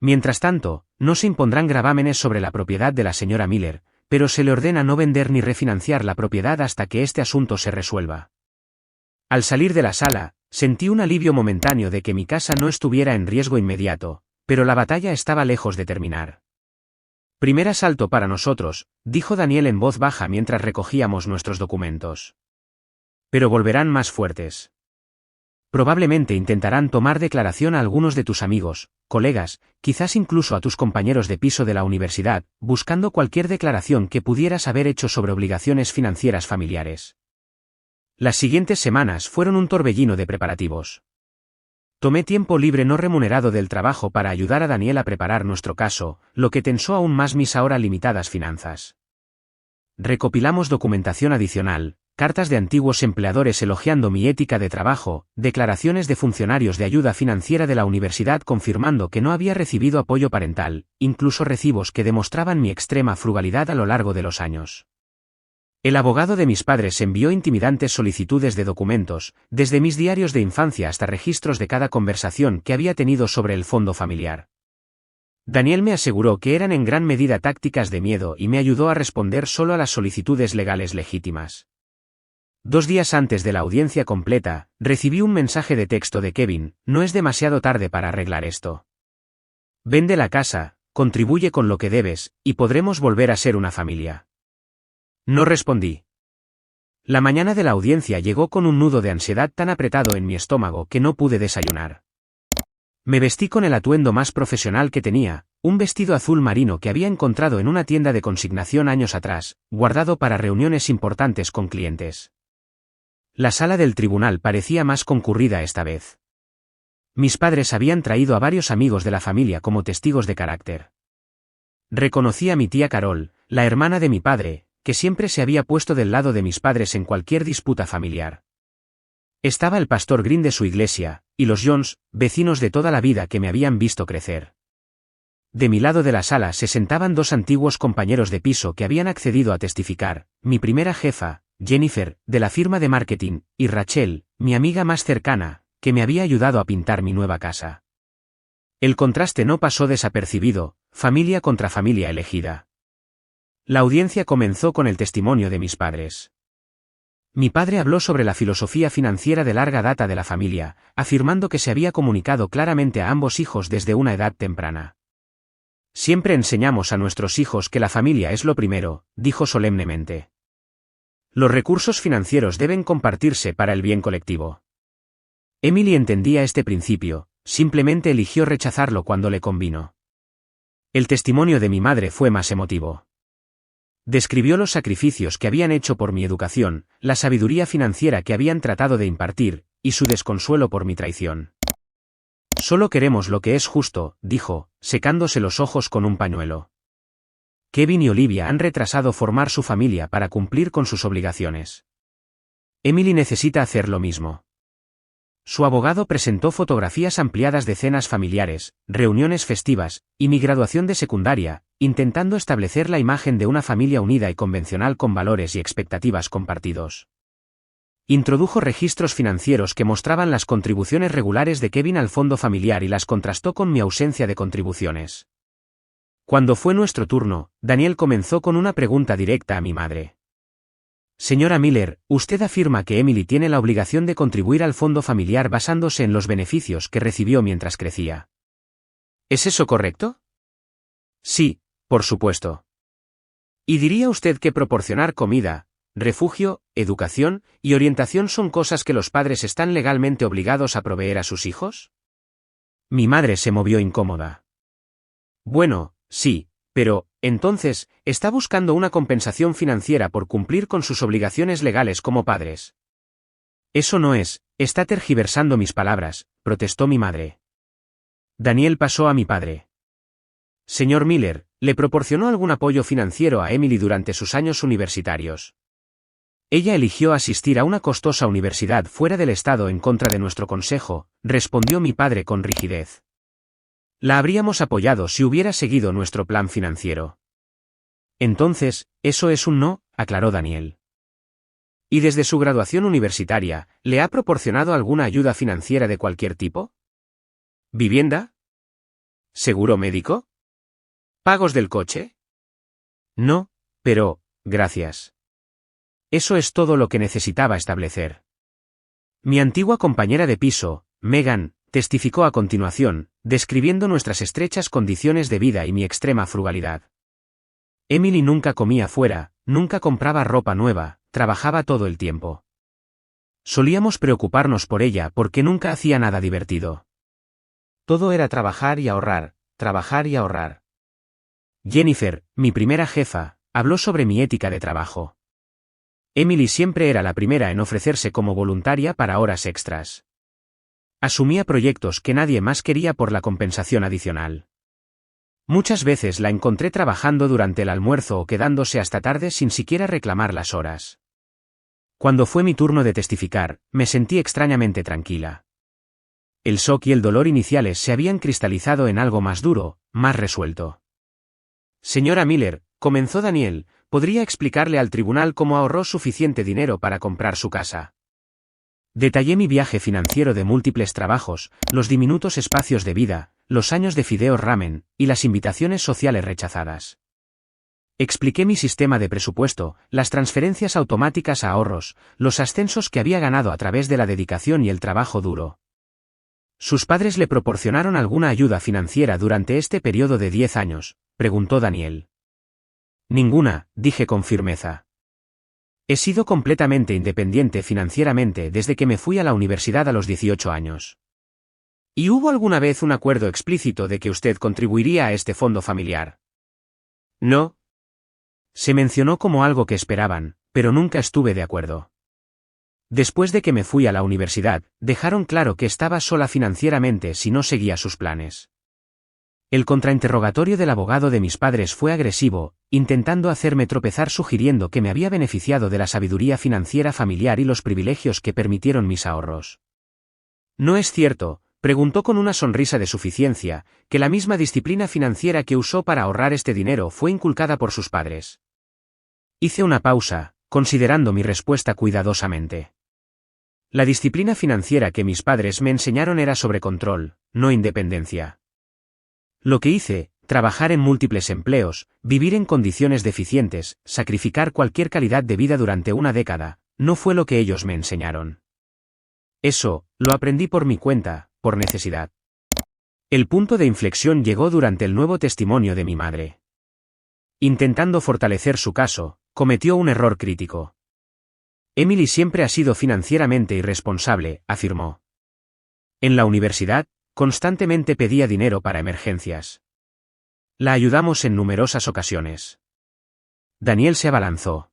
Mientras tanto, no se impondrán gravámenes sobre la propiedad de la señora Miller, pero se le ordena no vender ni refinanciar la propiedad hasta que este asunto se resuelva. Al salir de la sala, sentí un alivio momentáneo de que mi casa no estuviera en riesgo inmediato, pero la batalla estaba lejos de terminar. Primer asalto para nosotros, dijo Daniel en voz baja mientras recogíamos nuestros documentos. Pero volverán más fuertes. Probablemente intentarán tomar declaración a algunos de tus amigos, colegas, quizás incluso a tus compañeros de piso de la universidad, buscando cualquier declaración que pudieras haber hecho sobre obligaciones financieras familiares. Las siguientes semanas fueron un torbellino de preparativos. Tomé tiempo libre no remunerado del trabajo para ayudar a Daniel a preparar nuestro caso, lo que tensó aún más mis ahora limitadas finanzas. Recopilamos documentación adicional, cartas de antiguos empleadores elogiando mi ética de trabajo, declaraciones de funcionarios de ayuda financiera de la universidad confirmando que no había recibido apoyo parental, incluso recibos que demostraban mi extrema frugalidad a lo largo de los años. El abogado de mis padres envió intimidantes solicitudes de documentos, desde mis diarios de infancia hasta registros de cada conversación que había tenido sobre el fondo familiar. Daniel me aseguró que eran en gran medida tácticas de miedo y me ayudó a responder solo a las solicitudes legales legítimas. 2 días antes de la audiencia completa, recibí un mensaje de texto de Kevin: no es demasiado tarde para arreglar esto. Vende la casa, contribuye con lo que debes, y podremos volver a ser una familia. No respondí. La mañana de la audiencia llegó con un nudo de ansiedad tan apretado en mi estómago que no pude desayunar. Me vestí con el atuendo más profesional que tenía, un vestido azul marino que había encontrado en una tienda de consignación años atrás, guardado para reuniones importantes con clientes. La sala del tribunal parecía más concurrida esta vez. Mis padres habían traído a varios amigos de la familia como testigos de carácter. Reconocí a mi tía Carol, la hermana de mi padre, que siempre se había puesto del lado de mis padres en cualquier disputa familiar. Estaba el pastor Green de su iglesia, y los Jones, vecinos de toda la vida que me habían visto crecer. De mi lado de la sala se sentaban dos antiguos compañeros de piso que habían accedido a testificar, mi primera jefa, Jennifer, de la firma de marketing, y Rachel, mi amiga más cercana, que me había ayudado a pintar mi nueva casa. El contraste no pasó desapercibido, familia contra familia elegida. La audiencia comenzó con el testimonio de mis padres. Mi padre habló sobre la filosofía financiera de larga data de la familia, afirmando que se había comunicado claramente a ambos hijos desde una edad temprana. Siempre enseñamos a nuestros hijos que la familia es lo primero, dijo solemnemente. Los recursos financieros deben compartirse para el bien colectivo. Emily entendía este principio, simplemente eligió rechazarlo cuando le convino. El testimonio de mi madre fue más emotivo. Describió los sacrificios que habían hecho por mi educación, la sabiduría financiera que habían tratado de impartir, y su desconsuelo por mi traición. Solo queremos lo que es justo, dijo, secándose los ojos con un pañuelo. Kevin y Olivia han retrasado formar su familia para cumplir con sus obligaciones. Emily necesita hacer lo mismo. Su abogado presentó fotografías ampliadas de cenas familiares, reuniones festivas, y mi graduación de secundaria, intentando establecer la imagen de una familia unida y convencional con valores y expectativas compartidos. Introdujo registros financieros que mostraban las contribuciones regulares de Kevin al fondo familiar y las contrastó con mi ausencia de contribuciones. Cuando fue nuestro turno, Daniel comenzó con una pregunta directa a mi madre. Señora Miller, usted afirma que Emily tiene la obligación de contribuir al fondo familiar basándose en los beneficios que recibió mientras crecía. ¿Es eso correcto? Sí, por supuesto. ¿Y diría usted que proporcionar comida, refugio, educación y orientación son cosas que los padres están legalmente obligados a proveer a sus hijos? Mi madre se movió incómoda. Bueno, sí, pero, entonces, ¿está buscando una compensación financiera por cumplir con sus obligaciones legales como padres? Eso no es, está tergiversando mis palabras, protestó mi madre. Daniel pasó a mi padre. Señor Miller, ¿le proporcionó algún apoyo financiero a Emily durante sus años universitarios? Ella eligió asistir a una costosa universidad fuera del estado en contra de nuestro consejo, respondió mi padre con rigidez. La habríamos apoyado si hubiera seguido nuestro plan financiero. Entonces, eso es un no, aclaró Daniel. ¿Y desde su graduación universitaria, le ha proporcionado alguna ayuda financiera de cualquier tipo? ¿Vivienda? ¿Seguro médico? ¿Pagos del coche? No, pero, gracias. Eso es todo lo que necesitaba establecer. Mi antigua compañera de piso, Megan, testificó a continuación, describiendo nuestras estrechas condiciones de vida y mi extrema frugalidad. Emily nunca comía fuera, nunca compraba ropa nueva, trabajaba todo el tiempo. Solíamos preocuparnos por ella porque nunca hacía nada divertido. Todo era trabajar y ahorrar, trabajar y ahorrar. Jennifer, mi primera jefa, habló sobre mi ética de trabajo. Emily siempre era la primera en ofrecerse como voluntaria para horas extras. Asumía proyectos que nadie más quería por la compensación adicional. Muchas veces la encontré trabajando durante el almuerzo o quedándose hasta tarde sin siquiera reclamar las horas. Cuando fue mi turno de testificar, me sentí extrañamente tranquila. El shock y el dolor iniciales se habían cristalizado en algo más duro, más resuelto. Señora Miller, comenzó Daniel, ¿podría explicarle al tribunal cómo ahorró suficiente dinero para comprar su casa? Detallé mi viaje financiero de múltiples trabajos, los diminutos espacios de vida, los años de fideos ramen, y las invitaciones sociales rechazadas. Expliqué mi sistema de presupuesto, las transferencias automáticas a ahorros, los ascensos que había ganado a través de la dedicación y el trabajo duro. ¿Sus padres le proporcionaron alguna ayuda financiera durante este periodo de 10 años?, preguntó Daniel. Ninguna, dije con firmeza. He sido completamente independiente financieramente desde que me fui a la universidad a los 18 años. ¿Y hubo alguna vez un acuerdo explícito de que usted contribuiría a este fondo familiar? No. Se mencionó como algo que esperaban, pero nunca estuve de acuerdo. Después de que me fui a la universidad, dejaron claro que estaba sola financieramente si no seguía sus planes. El contrainterrogatorio del abogado de mis padres fue agresivo, intentando hacerme tropezar sugiriendo que me había beneficiado de la sabiduría financiera familiar y los privilegios que permitieron mis ahorros. ¿No es cierto?, preguntó con una sonrisa de suficiencia, que la misma disciplina financiera que usó para ahorrar este dinero fue inculcada por sus padres. Hice una pausa, considerando mi respuesta cuidadosamente. La disciplina financiera que mis padres me enseñaron era sobre control, no independencia. Lo que hice, trabajar en múltiples empleos, vivir en condiciones deficientes, sacrificar cualquier calidad de vida durante una década, no fue lo que ellos me enseñaron. Eso, lo aprendí por mi cuenta, por necesidad. El punto de inflexión llegó durante el nuevo testimonio de mi madre. Intentando fortalecer su caso, cometió un error crítico. Emily siempre ha sido financieramente irresponsable, afirmó. En la universidad, constantemente pedía dinero para emergencias. La ayudamos en numerosas ocasiones. Daniel se abalanzó.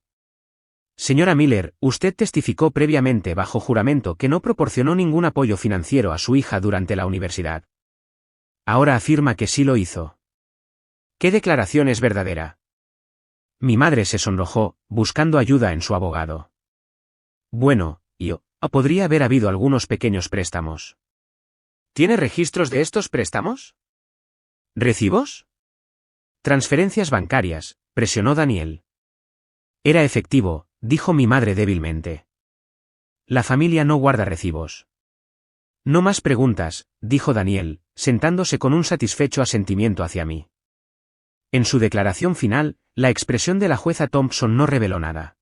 Señora Miller, usted testificó previamente bajo juramento que no proporcionó ningún apoyo financiero a su hija durante la universidad. Ahora afirma que sí lo hizo. ¿Qué declaración es verdadera? Mi madre se sonrojó, buscando ayuda en su abogado. Bueno, podría haber habido algunos pequeños préstamos. ¿Tiene registros de estos préstamos? ¿Recibos? Transferencias bancarias, presionó Daniel. Era efectivo, dijo mi madre débilmente. La familia no guarda recibos. No más preguntas, dijo Daniel, sentándose con un satisfecho asentimiento hacia mí. En su declaración final, la expresión de la jueza Thompson no reveló nada.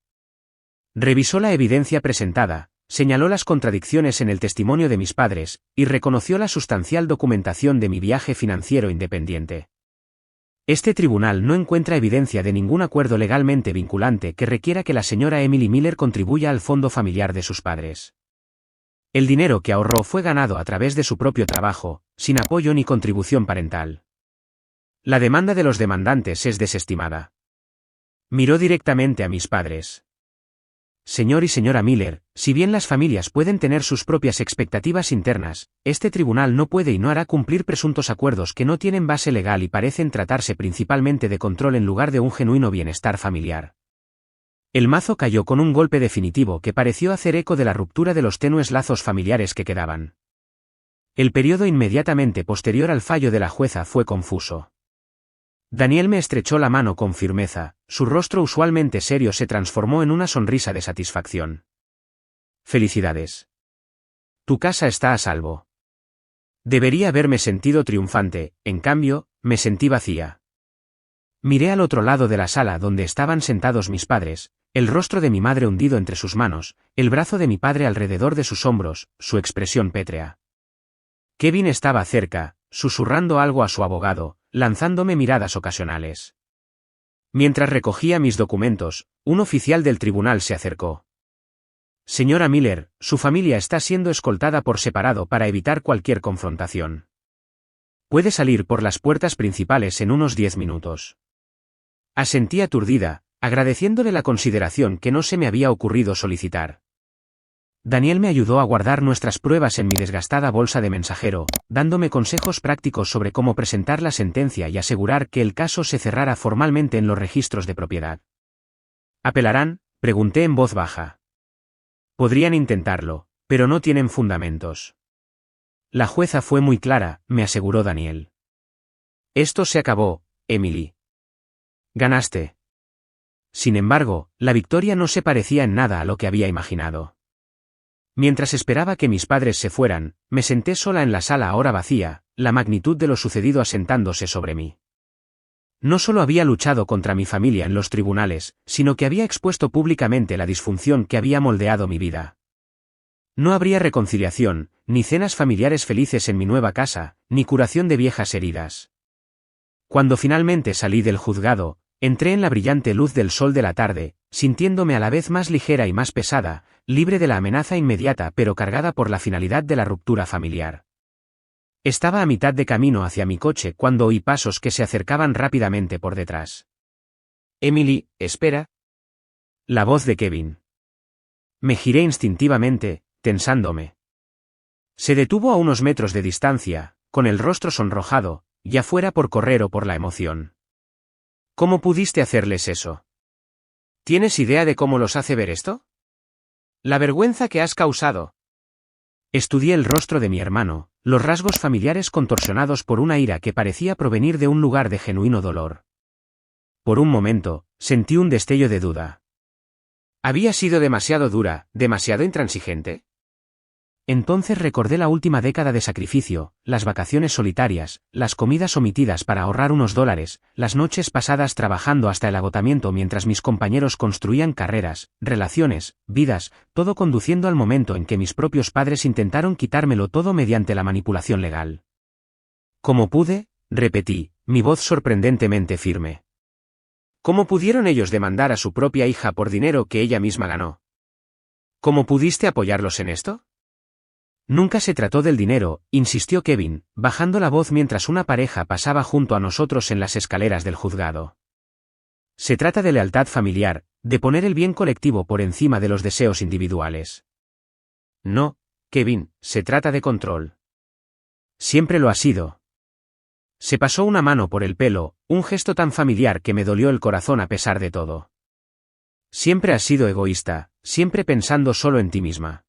Revisó la evidencia presentada, señaló las contradicciones en el testimonio de mis padres, y reconoció la sustancial documentación de mi viaje financiero independiente. Este tribunal no encuentra evidencia de ningún acuerdo legalmente vinculante que requiera que la señora Emily Miller contribuya al fondo familiar de sus padres. El dinero que ahorró fue ganado a través de su propio trabajo, sin apoyo ni contribución parental. La demanda de los demandantes es desestimada. Miró directamente a mis padres. Señor y señora Miller, si bien las familias pueden tener sus propias expectativas internas, este tribunal no puede y no hará cumplir presuntos acuerdos que no tienen base legal y parecen tratarse principalmente de control en lugar de un genuino bienestar familiar. El mazo cayó con un golpe definitivo que pareció hacer eco de la ruptura de los tenues lazos familiares que quedaban. El periodo inmediatamente posterior al fallo de la jueza fue confuso. Daniel me estrechó la mano con firmeza, su rostro usualmente serio se transformó en una sonrisa de satisfacción. Felicidades. Tu casa está a salvo. Debería haberme sentido triunfante, en cambio, me sentí vacía. Miré al otro lado de la sala donde estaban sentados mis padres, el rostro de mi madre hundido entre sus manos, el brazo de mi padre alrededor de sus hombros, su expresión pétrea. Kevin estaba cerca, susurrando algo a su abogado, lanzándome miradas ocasionales. Mientras recogía mis documentos, un oficial del tribunal se acercó. Señora Miller, su familia está siendo escoltada por separado para evitar cualquier confrontación. Puede salir por las puertas principales en unos 10 minutos. Asentí aturdida, agradeciéndole la consideración que no se me había ocurrido solicitar. Daniel me ayudó a guardar nuestras pruebas en mi desgastada bolsa de mensajero, dándome consejos prácticos sobre cómo presentar la sentencia y asegurar que el caso se cerrara formalmente en los registros de propiedad. ¿Apelarán?, pregunté en voz baja. Podrían intentarlo, pero no tienen fundamentos. La jueza fue muy clara, me aseguró Daniel. Esto se acabó, Emily. Ganaste. Sin embargo, la victoria no se parecía en nada a lo que había imaginado. Mientras esperaba que mis padres se fueran, me senté sola en la sala ahora vacía, la magnitud de lo sucedido asentándose sobre mí. No solo había luchado contra mi familia en los tribunales, sino que había expuesto públicamente la disfunción que había moldeado mi vida. No habría reconciliación, ni cenas familiares felices en mi nueva casa, ni curación de viejas heridas. Cuando finalmente salí del juzgado, entré en la brillante luz del sol de la tarde, sintiéndome a la vez más ligera y más pesada, libre de la amenaza inmediata pero cargada por la finalidad de la ruptura familiar. Estaba a mitad de camino hacia mi coche cuando oí pasos que se acercaban rápidamente por detrás. Emily, espera. La voz de Kevin. Me giré instintivamente, tensándome. Se detuvo a unos metros de distancia, con el rostro sonrojado, ya fuera por correr o por la emoción. ¿Cómo pudiste hacerles eso? ¿Tienes idea de cómo los hace ver esto? La vergüenza que has causado. Estudié el rostro de mi hermano, los rasgos familiares contorsionados por una ira que parecía provenir de un lugar de genuino dolor. Por un momento, sentí un destello de duda. ¿Había sido demasiado dura, demasiado intransigente? Entonces recordé la última década de sacrificio, las vacaciones solitarias, las comidas omitidas para ahorrar unos $, las noches pasadas trabajando hasta el agotamiento mientras mis compañeros construían carreras, relaciones, vidas, todo conduciendo al momento en que mis propios padres intentaron quitármelo todo mediante la manipulación legal. ¿Cómo pude? Repetí, mi voz sorprendentemente firme. ¿Cómo pudieron ellos demandar a su propia hija por dinero que ella misma ganó? ¿Cómo pudiste apoyarlos en esto? Nunca se trató del dinero, insistió Kevin, bajando la voz mientras una pareja pasaba junto a nosotros en las escaleras del juzgado. Se trata de lealtad familiar, de poner el bien colectivo por encima de los deseos individuales. No, Kevin, se trata de control. Siempre lo ha sido. Se pasó una mano por el pelo, un gesto tan familiar que me dolió el corazón a pesar de todo. Siempre has sido egoísta, siempre pensando solo en ti misma.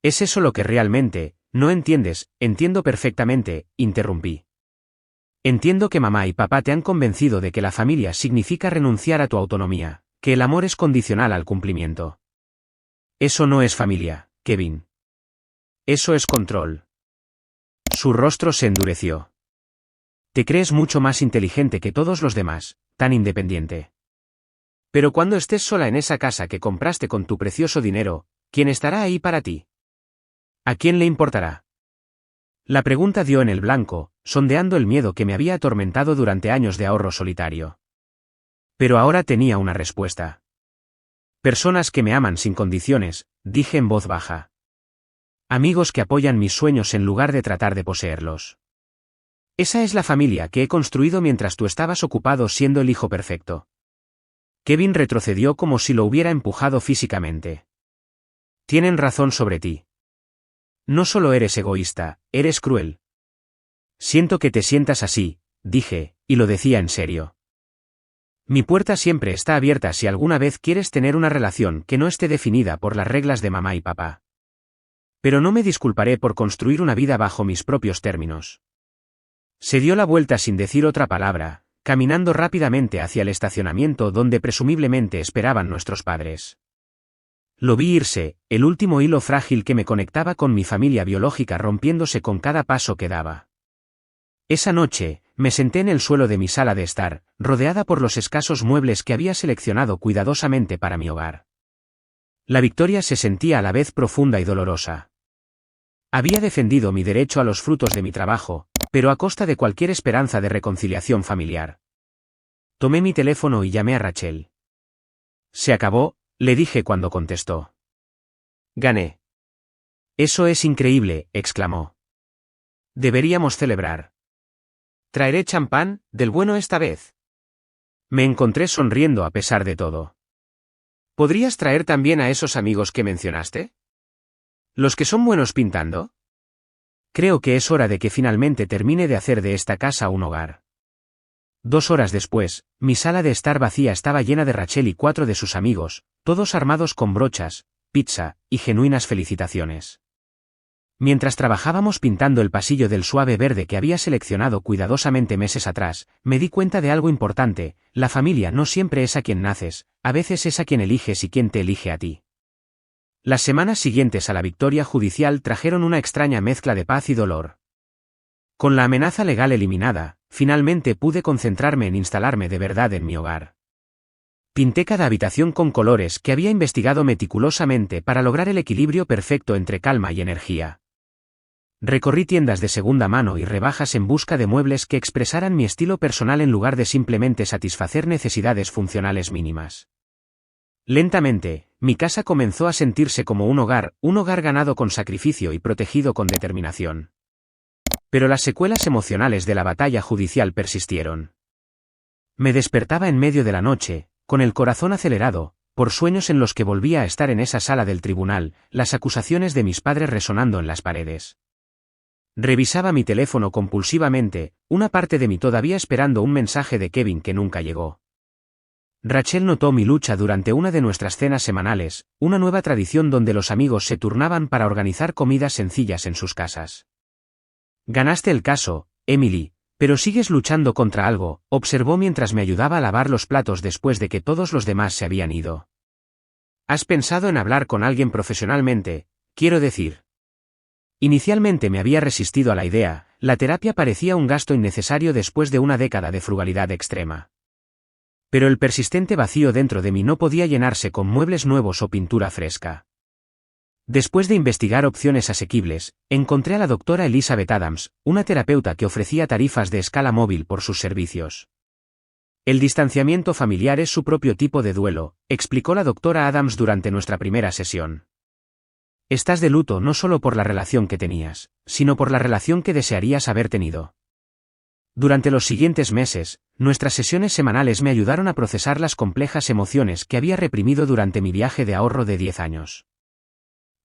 ¿Es eso lo que realmente, no entiendes? Entiendo perfectamente, interrumpí. Entiendo que mamá y papá te han convencido de que la familia significa renunciar a tu autonomía, que el amor es condicional al cumplimiento. Eso no es familia, Kevin. Eso es control. Su rostro se endureció. Te crees mucho más inteligente que todos los demás, tan independiente. Pero cuando estés sola en esa casa que compraste con tu precioso dinero, ¿quién estará ahí para ti? ¿A quién le importará? La pregunta dio en el blanco, sondeando el miedo que me había atormentado durante años de ahorro solitario. Pero ahora tenía una respuesta. Personas que me aman sin condiciones, dije en voz baja. Amigos que apoyan mis sueños en lugar de tratar de poseerlos. Esa es la familia que he construido mientras tú estabas ocupado siendo el hijo perfecto. Kevin retrocedió como si lo hubiera empujado físicamente. Tienen razón sobre ti. No solo eres egoísta, eres cruel. Siento que te sientas así, dije, y lo decía en serio. Mi puerta siempre está abierta si alguna vez quieres tener una relación que no esté definida por las reglas de mamá y papá. Pero no me disculparé por construir una vida bajo mis propios términos. Se dio la vuelta sin decir otra palabra, caminando rápidamente hacia el estacionamiento donde presumiblemente esperaban nuestros padres. Lo vi irse, el último hilo frágil que me conectaba con mi familia biológica rompiéndose con cada paso que daba. Esa noche, me senté en el suelo de mi sala de estar, rodeada por los escasos muebles que había seleccionado cuidadosamente para mi hogar. La victoria se sentía a la vez profunda y dolorosa. Había defendido mi derecho a los frutos de mi trabajo, pero a costa de cualquier esperanza de reconciliación familiar. Tomé mi teléfono y llamé a Rachel. Se acabó, le dije cuando contestó. Gané. Eso es increíble, exclamó. Deberíamos celebrar. Traeré champán, del bueno esta vez. Me encontré sonriendo a pesar de todo. ¿Podrías traer también a esos amigos que mencionaste? ¿Los que son buenos pintando? Creo que es hora de que finalmente termine de hacer de esta casa un hogar. 2 horas después, mi sala de estar vacía estaba llena de Rachel y 4 de sus amigos, todos armados con brochas, pizza, y genuinas felicitaciones. Mientras trabajábamos pintando el pasillo del suave verde que había seleccionado cuidadosamente meses atrás, me di cuenta de algo importante: la familia no siempre es a quien naces, a veces es a quien eliges y quien te elige a ti. Las semanas siguientes a la victoria judicial trajeron una extraña mezcla de paz y dolor. Con la amenaza legal eliminada, finalmente pude concentrarme en instalarme de verdad en mi hogar. Pinté cada habitación con colores que había investigado meticulosamente para lograr el equilibrio perfecto entre calma y energía. Recorrí tiendas de segunda mano y rebajas en busca de muebles que expresaran mi estilo personal en lugar de simplemente satisfacer necesidades funcionales mínimas. Lentamente, mi casa comenzó a sentirse como un hogar ganado con sacrificio y protegido con determinación. Pero las secuelas emocionales de la batalla judicial persistieron. Me despertaba en medio de la noche, con el corazón acelerado, por sueños en los que volvía a estar en esa sala del tribunal, las acusaciones de mis padres resonando en las paredes. Revisaba mi teléfono compulsivamente, una parte de mí todavía esperando un mensaje de Kevin que nunca llegó. Rachel notó mi lucha durante una de nuestras cenas semanales, una nueva tradición donde los amigos se turnaban para organizar comidas sencillas en sus casas. Ganaste el caso, Emily, pero sigues luchando contra algo, observó mientras me ayudaba a lavar los platos después de que todos los demás se habían ido. ¿Has pensado en hablar con alguien profesionalmente? Quiero decir. Inicialmente me había resistido a la idea, la terapia parecía un gasto innecesario después de una década de frugalidad extrema. Pero el persistente vacío dentro de mí no podía llenarse con muebles nuevos o pintura fresca. Después de investigar opciones asequibles, encontré a la doctora Elizabeth Adams, una terapeuta que ofrecía tarifas de escala móvil por sus servicios. El distanciamiento familiar es su propio tipo de duelo, explicó la doctora Adams durante nuestra primera sesión. Estás de luto no solo por la relación que tenías, sino por la relación que desearías haber tenido. Durante los siguientes meses, nuestras sesiones semanales me ayudaron a procesar las complejas emociones que había reprimido durante mi viaje de ahorro de 10 años.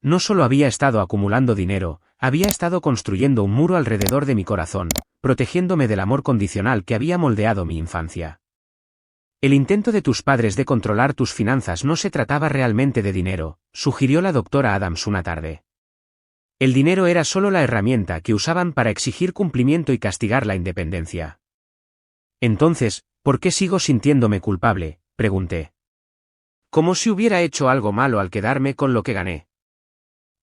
No solo había estado acumulando dinero, había estado construyendo un muro alrededor de mi corazón, protegiéndome del amor condicional que había moldeado mi infancia. El intento de tus padres de controlar tus finanzas no se trataba realmente de dinero, sugirió la doctora Adams una tarde. El dinero era solo la herramienta que usaban para exigir cumplimiento y castigar la independencia. Entonces, ¿por qué sigo sintiéndome culpable?, pregunté. Como si hubiera hecho algo malo al quedarme con lo que gané.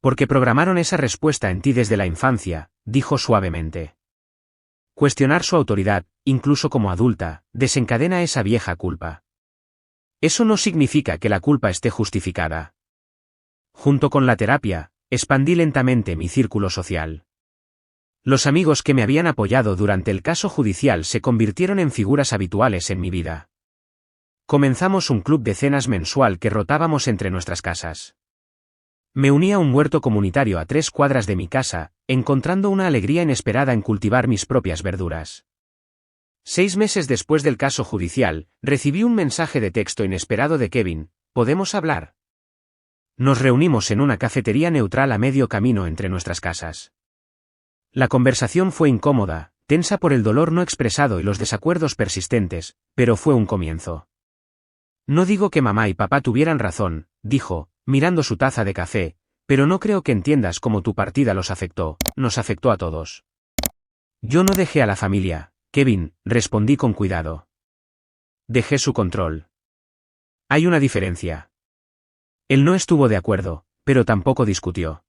Porque programaron esa respuesta en ti desde la infancia, dijo suavemente. Cuestionar su autoridad, incluso como adulta, desencadena esa vieja culpa. Eso no significa que la culpa esté justificada. Junto con la terapia, expandí lentamente mi círculo social. Los amigos que me habían apoyado durante el caso judicial se convirtieron en figuras habituales en mi vida. Comenzamos un club de cenas mensual que rotábamos entre nuestras casas. Me uní a un huerto comunitario a 3 cuadras de mi casa, encontrando una alegría inesperada en cultivar mis propias verduras. 6 meses después del caso judicial, recibí un mensaje de texto inesperado de Kevin: ¿podemos hablar? Nos reunimos en una cafetería neutral a medio camino entre nuestras casas. La conversación fue incómoda, tensa por el dolor no expresado y los desacuerdos persistentes, pero fue un comienzo. No digo que mamá y papá tuvieran razón, dijo, mirando su taza de café, pero no creo que entiendas cómo tu partida los afectó, nos afectó a todos. Yo no dejé a la familia, Kevin, respondí con cuidado. Dejé su control. Hay una diferencia. Él no estuvo de acuerdo, pero tampoco discutió.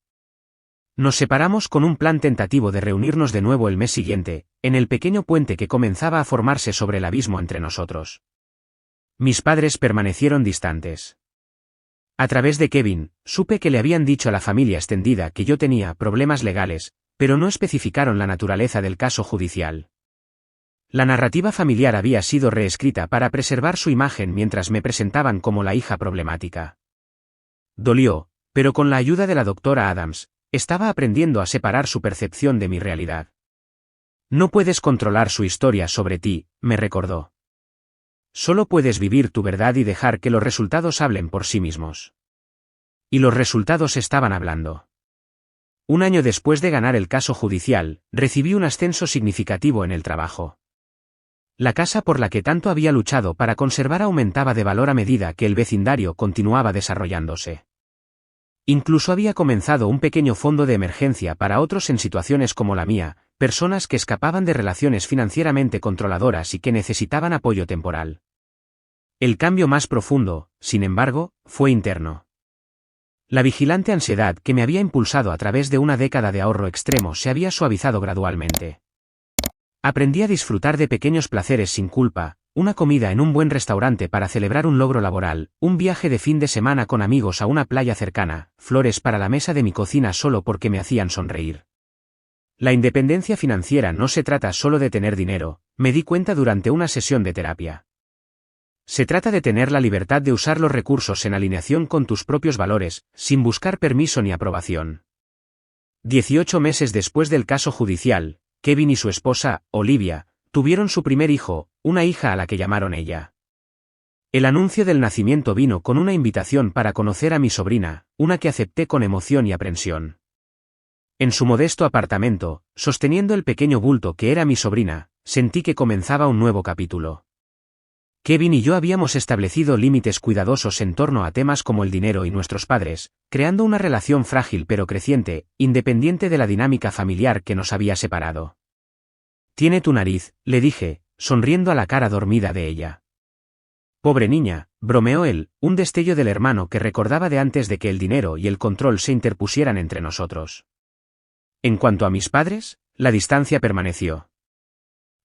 Nos separamos con un plan tentativo de reunirnos de nuevo el mes siguiente, en el pequeño puente que comenzaba a formarse sobre el abismo entre nosotros. Mis padres permanecieron distantes. A través de Kevin, supe que le habían dicho a la familia extendida que yo tenía problemas legales, pero no especificaron la naturaleza del caso judicial. La narrativa familiar había sido reescrita para preservar su imagen mientras me presentaban como la hija problemática. Dolió, pero con la ayuda de la doctora Adams, estaba aprendiendo a separar su percepción de mi realidad. No puedes controlar su historia sobre ti, me recordó. Solo puedes vivir tu verdad y dejar que los resultados hablen por sí mismos. Y los resultados estaban hablando. Un año después de ganar el caso judicial, recibí un ascenso significativo en el trabajo. La casa por la que tanto había luchado para conservar aumentaba de valor a medida que el vecindario continuaba desarrollándose. Incluso había comenzado un pequeño fondo de emergencia para otros en situaciones como la mía, personas que escapaban de relaciones financieramente controladoras y que necesitaban apoyo temporal. El cambio más profundo, sin embargo, fue interno. La vigilante ansiedad que me había impulsado a través de una década de ahorro extremo se había suavizado gradualmente. Aprendí a disfrutar de pequeños placeres sin culpa, una comida en un buen restaurante para celebrar un logro laboral, un viaje de fin de semana con amigos a una playa cercana, flores para la mesa de mi cocina solo porque me hacían sonreír. La independencia financiera no se trata solo de tener dinero, me di cuenta durante una sesión de terapia. Se trata de tener la libertad de usar los recursos en alineación con tus propios valores, sin buscar permiso ni aprobación. 18 meses después del caso judicial, Kevin y su esposa, Olivia, tuvieron su primer hijo, una hija a la que llamaron ella. El anuncio del nacimiento vino con una invitación para conocer a mi sobrina, una que acepté con emoción y aprensión. En su modesto apartamento, sosteniendo el pequeño bulto que era mi sobrina, sentí que comenzaba un nuevo capítulo. Kevin y yo habíamos establecido límites cuidadosos en torno a temas como el dinero y nuestros padres, creando una relación frágil pero creciente, independiente de la dinámica familiar que nos había separado. «Tiene tu nariz», le dije, sonriendo a la cara dormida de ella. «Pobre niña», bromeó él, un destello del hermano que recordaba de antes de que el dinero y el control se interpusieran entre nosotros. En cuanto a mis padres, la distancia permaneció.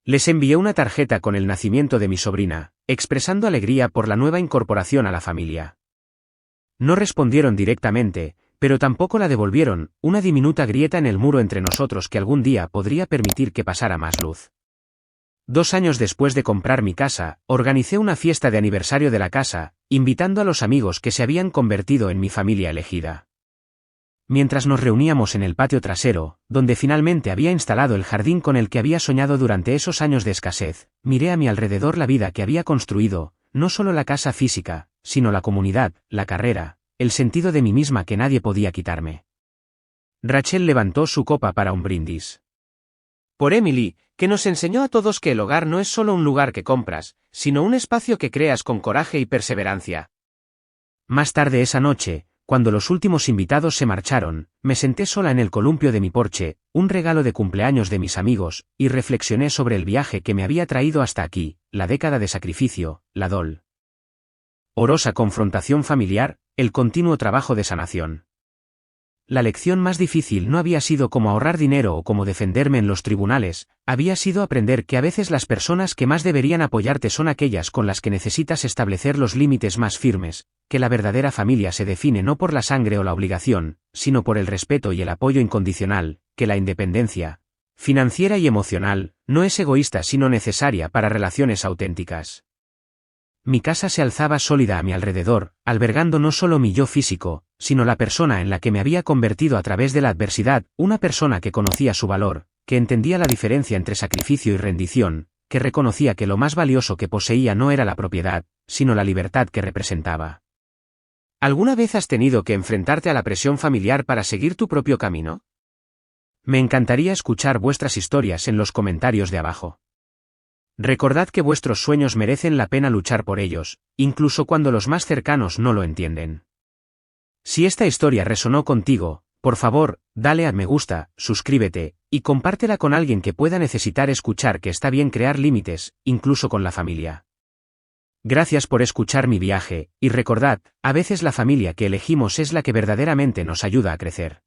Les envié una tarjeta con el nacimiento de mi sobrina, expresando alegría por la nueva incorporación a la familia. No respondieron directamente, pero tampoco la devolvieron, una diminuta grieta en el muro entre nosotros que algún día podría permitir que pasara más luz. 2 años después de comprar mi casa, organicé una fiesta de aniversario de la casa, invitando a los amigos que se habían convertido en mi familia elegida. Mientras nos reuníamos en el patio trasero, donde finalmente había instalado el jardín con el que había soñado durante esos años de escasez, miré a mi alrededor la vida que había construido, no solo la casa física, sino la comunidad, la carrera, el sentido de mí misma que nadie podía quitarme. Rachel levantó su copa para un brindis. Por Emily, que nos enseñó a todos que el hogar no es solo un lugar que compras, sino un espacio que creas con coraje y perseverancia. Más tarde esa noche, cuando los últimos invitados se marcharon, me senté sola en el columpio de mi porche, un regalo de cumpleaños de mis amigos, y reflexioné sobre el viaje que me había traído hasta aquí, la década de sacrificio, la dolorosa confrontación familiar, el continuo trabajo de sanación. La lección más difícil no había sido cómo ahorrar dinero o cómo defenderme en los tribunales, había sido aprender que a veces las personas que más deberían apoyarte son aquellas con las que necesitas establecer los límites más firmes, que la verdadera familia se define no por la sangre o la obligación, sino por el respeto y el apoyo incondicional, que la independencia financiera y emocional no es egoísta sino necesaria para relaciones auténticas. Mi casa se alzaba sólida a mi alrededor, albergando no solo mi yo físico, sino la persona en la que me había convertido a través de la adversidad, una persona que conocía su valor, que entendía la diferencia entre sacrificio y rendición, que reconocía que lo más valioso que poseía no era la propiedad, sino la libertad que representaba. ¿Alguna vez has tenido que enfrentarte a la presión familiar para seguir tu propio camino? Me encantaría escuchar vuestras historias en los comentarios de abajo. Recordad que vuestros sueños merecen la pena luchar por ellos, incluso cuando los más cercanos no lo entienden. Si esta historia resonó contigo, por favor, dale a me gusta, suscríbete, y compártela con alguien que pueda necesitar escuchar que está bien crear límites, incluso con la familia. Gracias por escuchar mi viaje, y recordad, a veces la familia que elegimos es la que verdaderamente nos ayuda a crecer.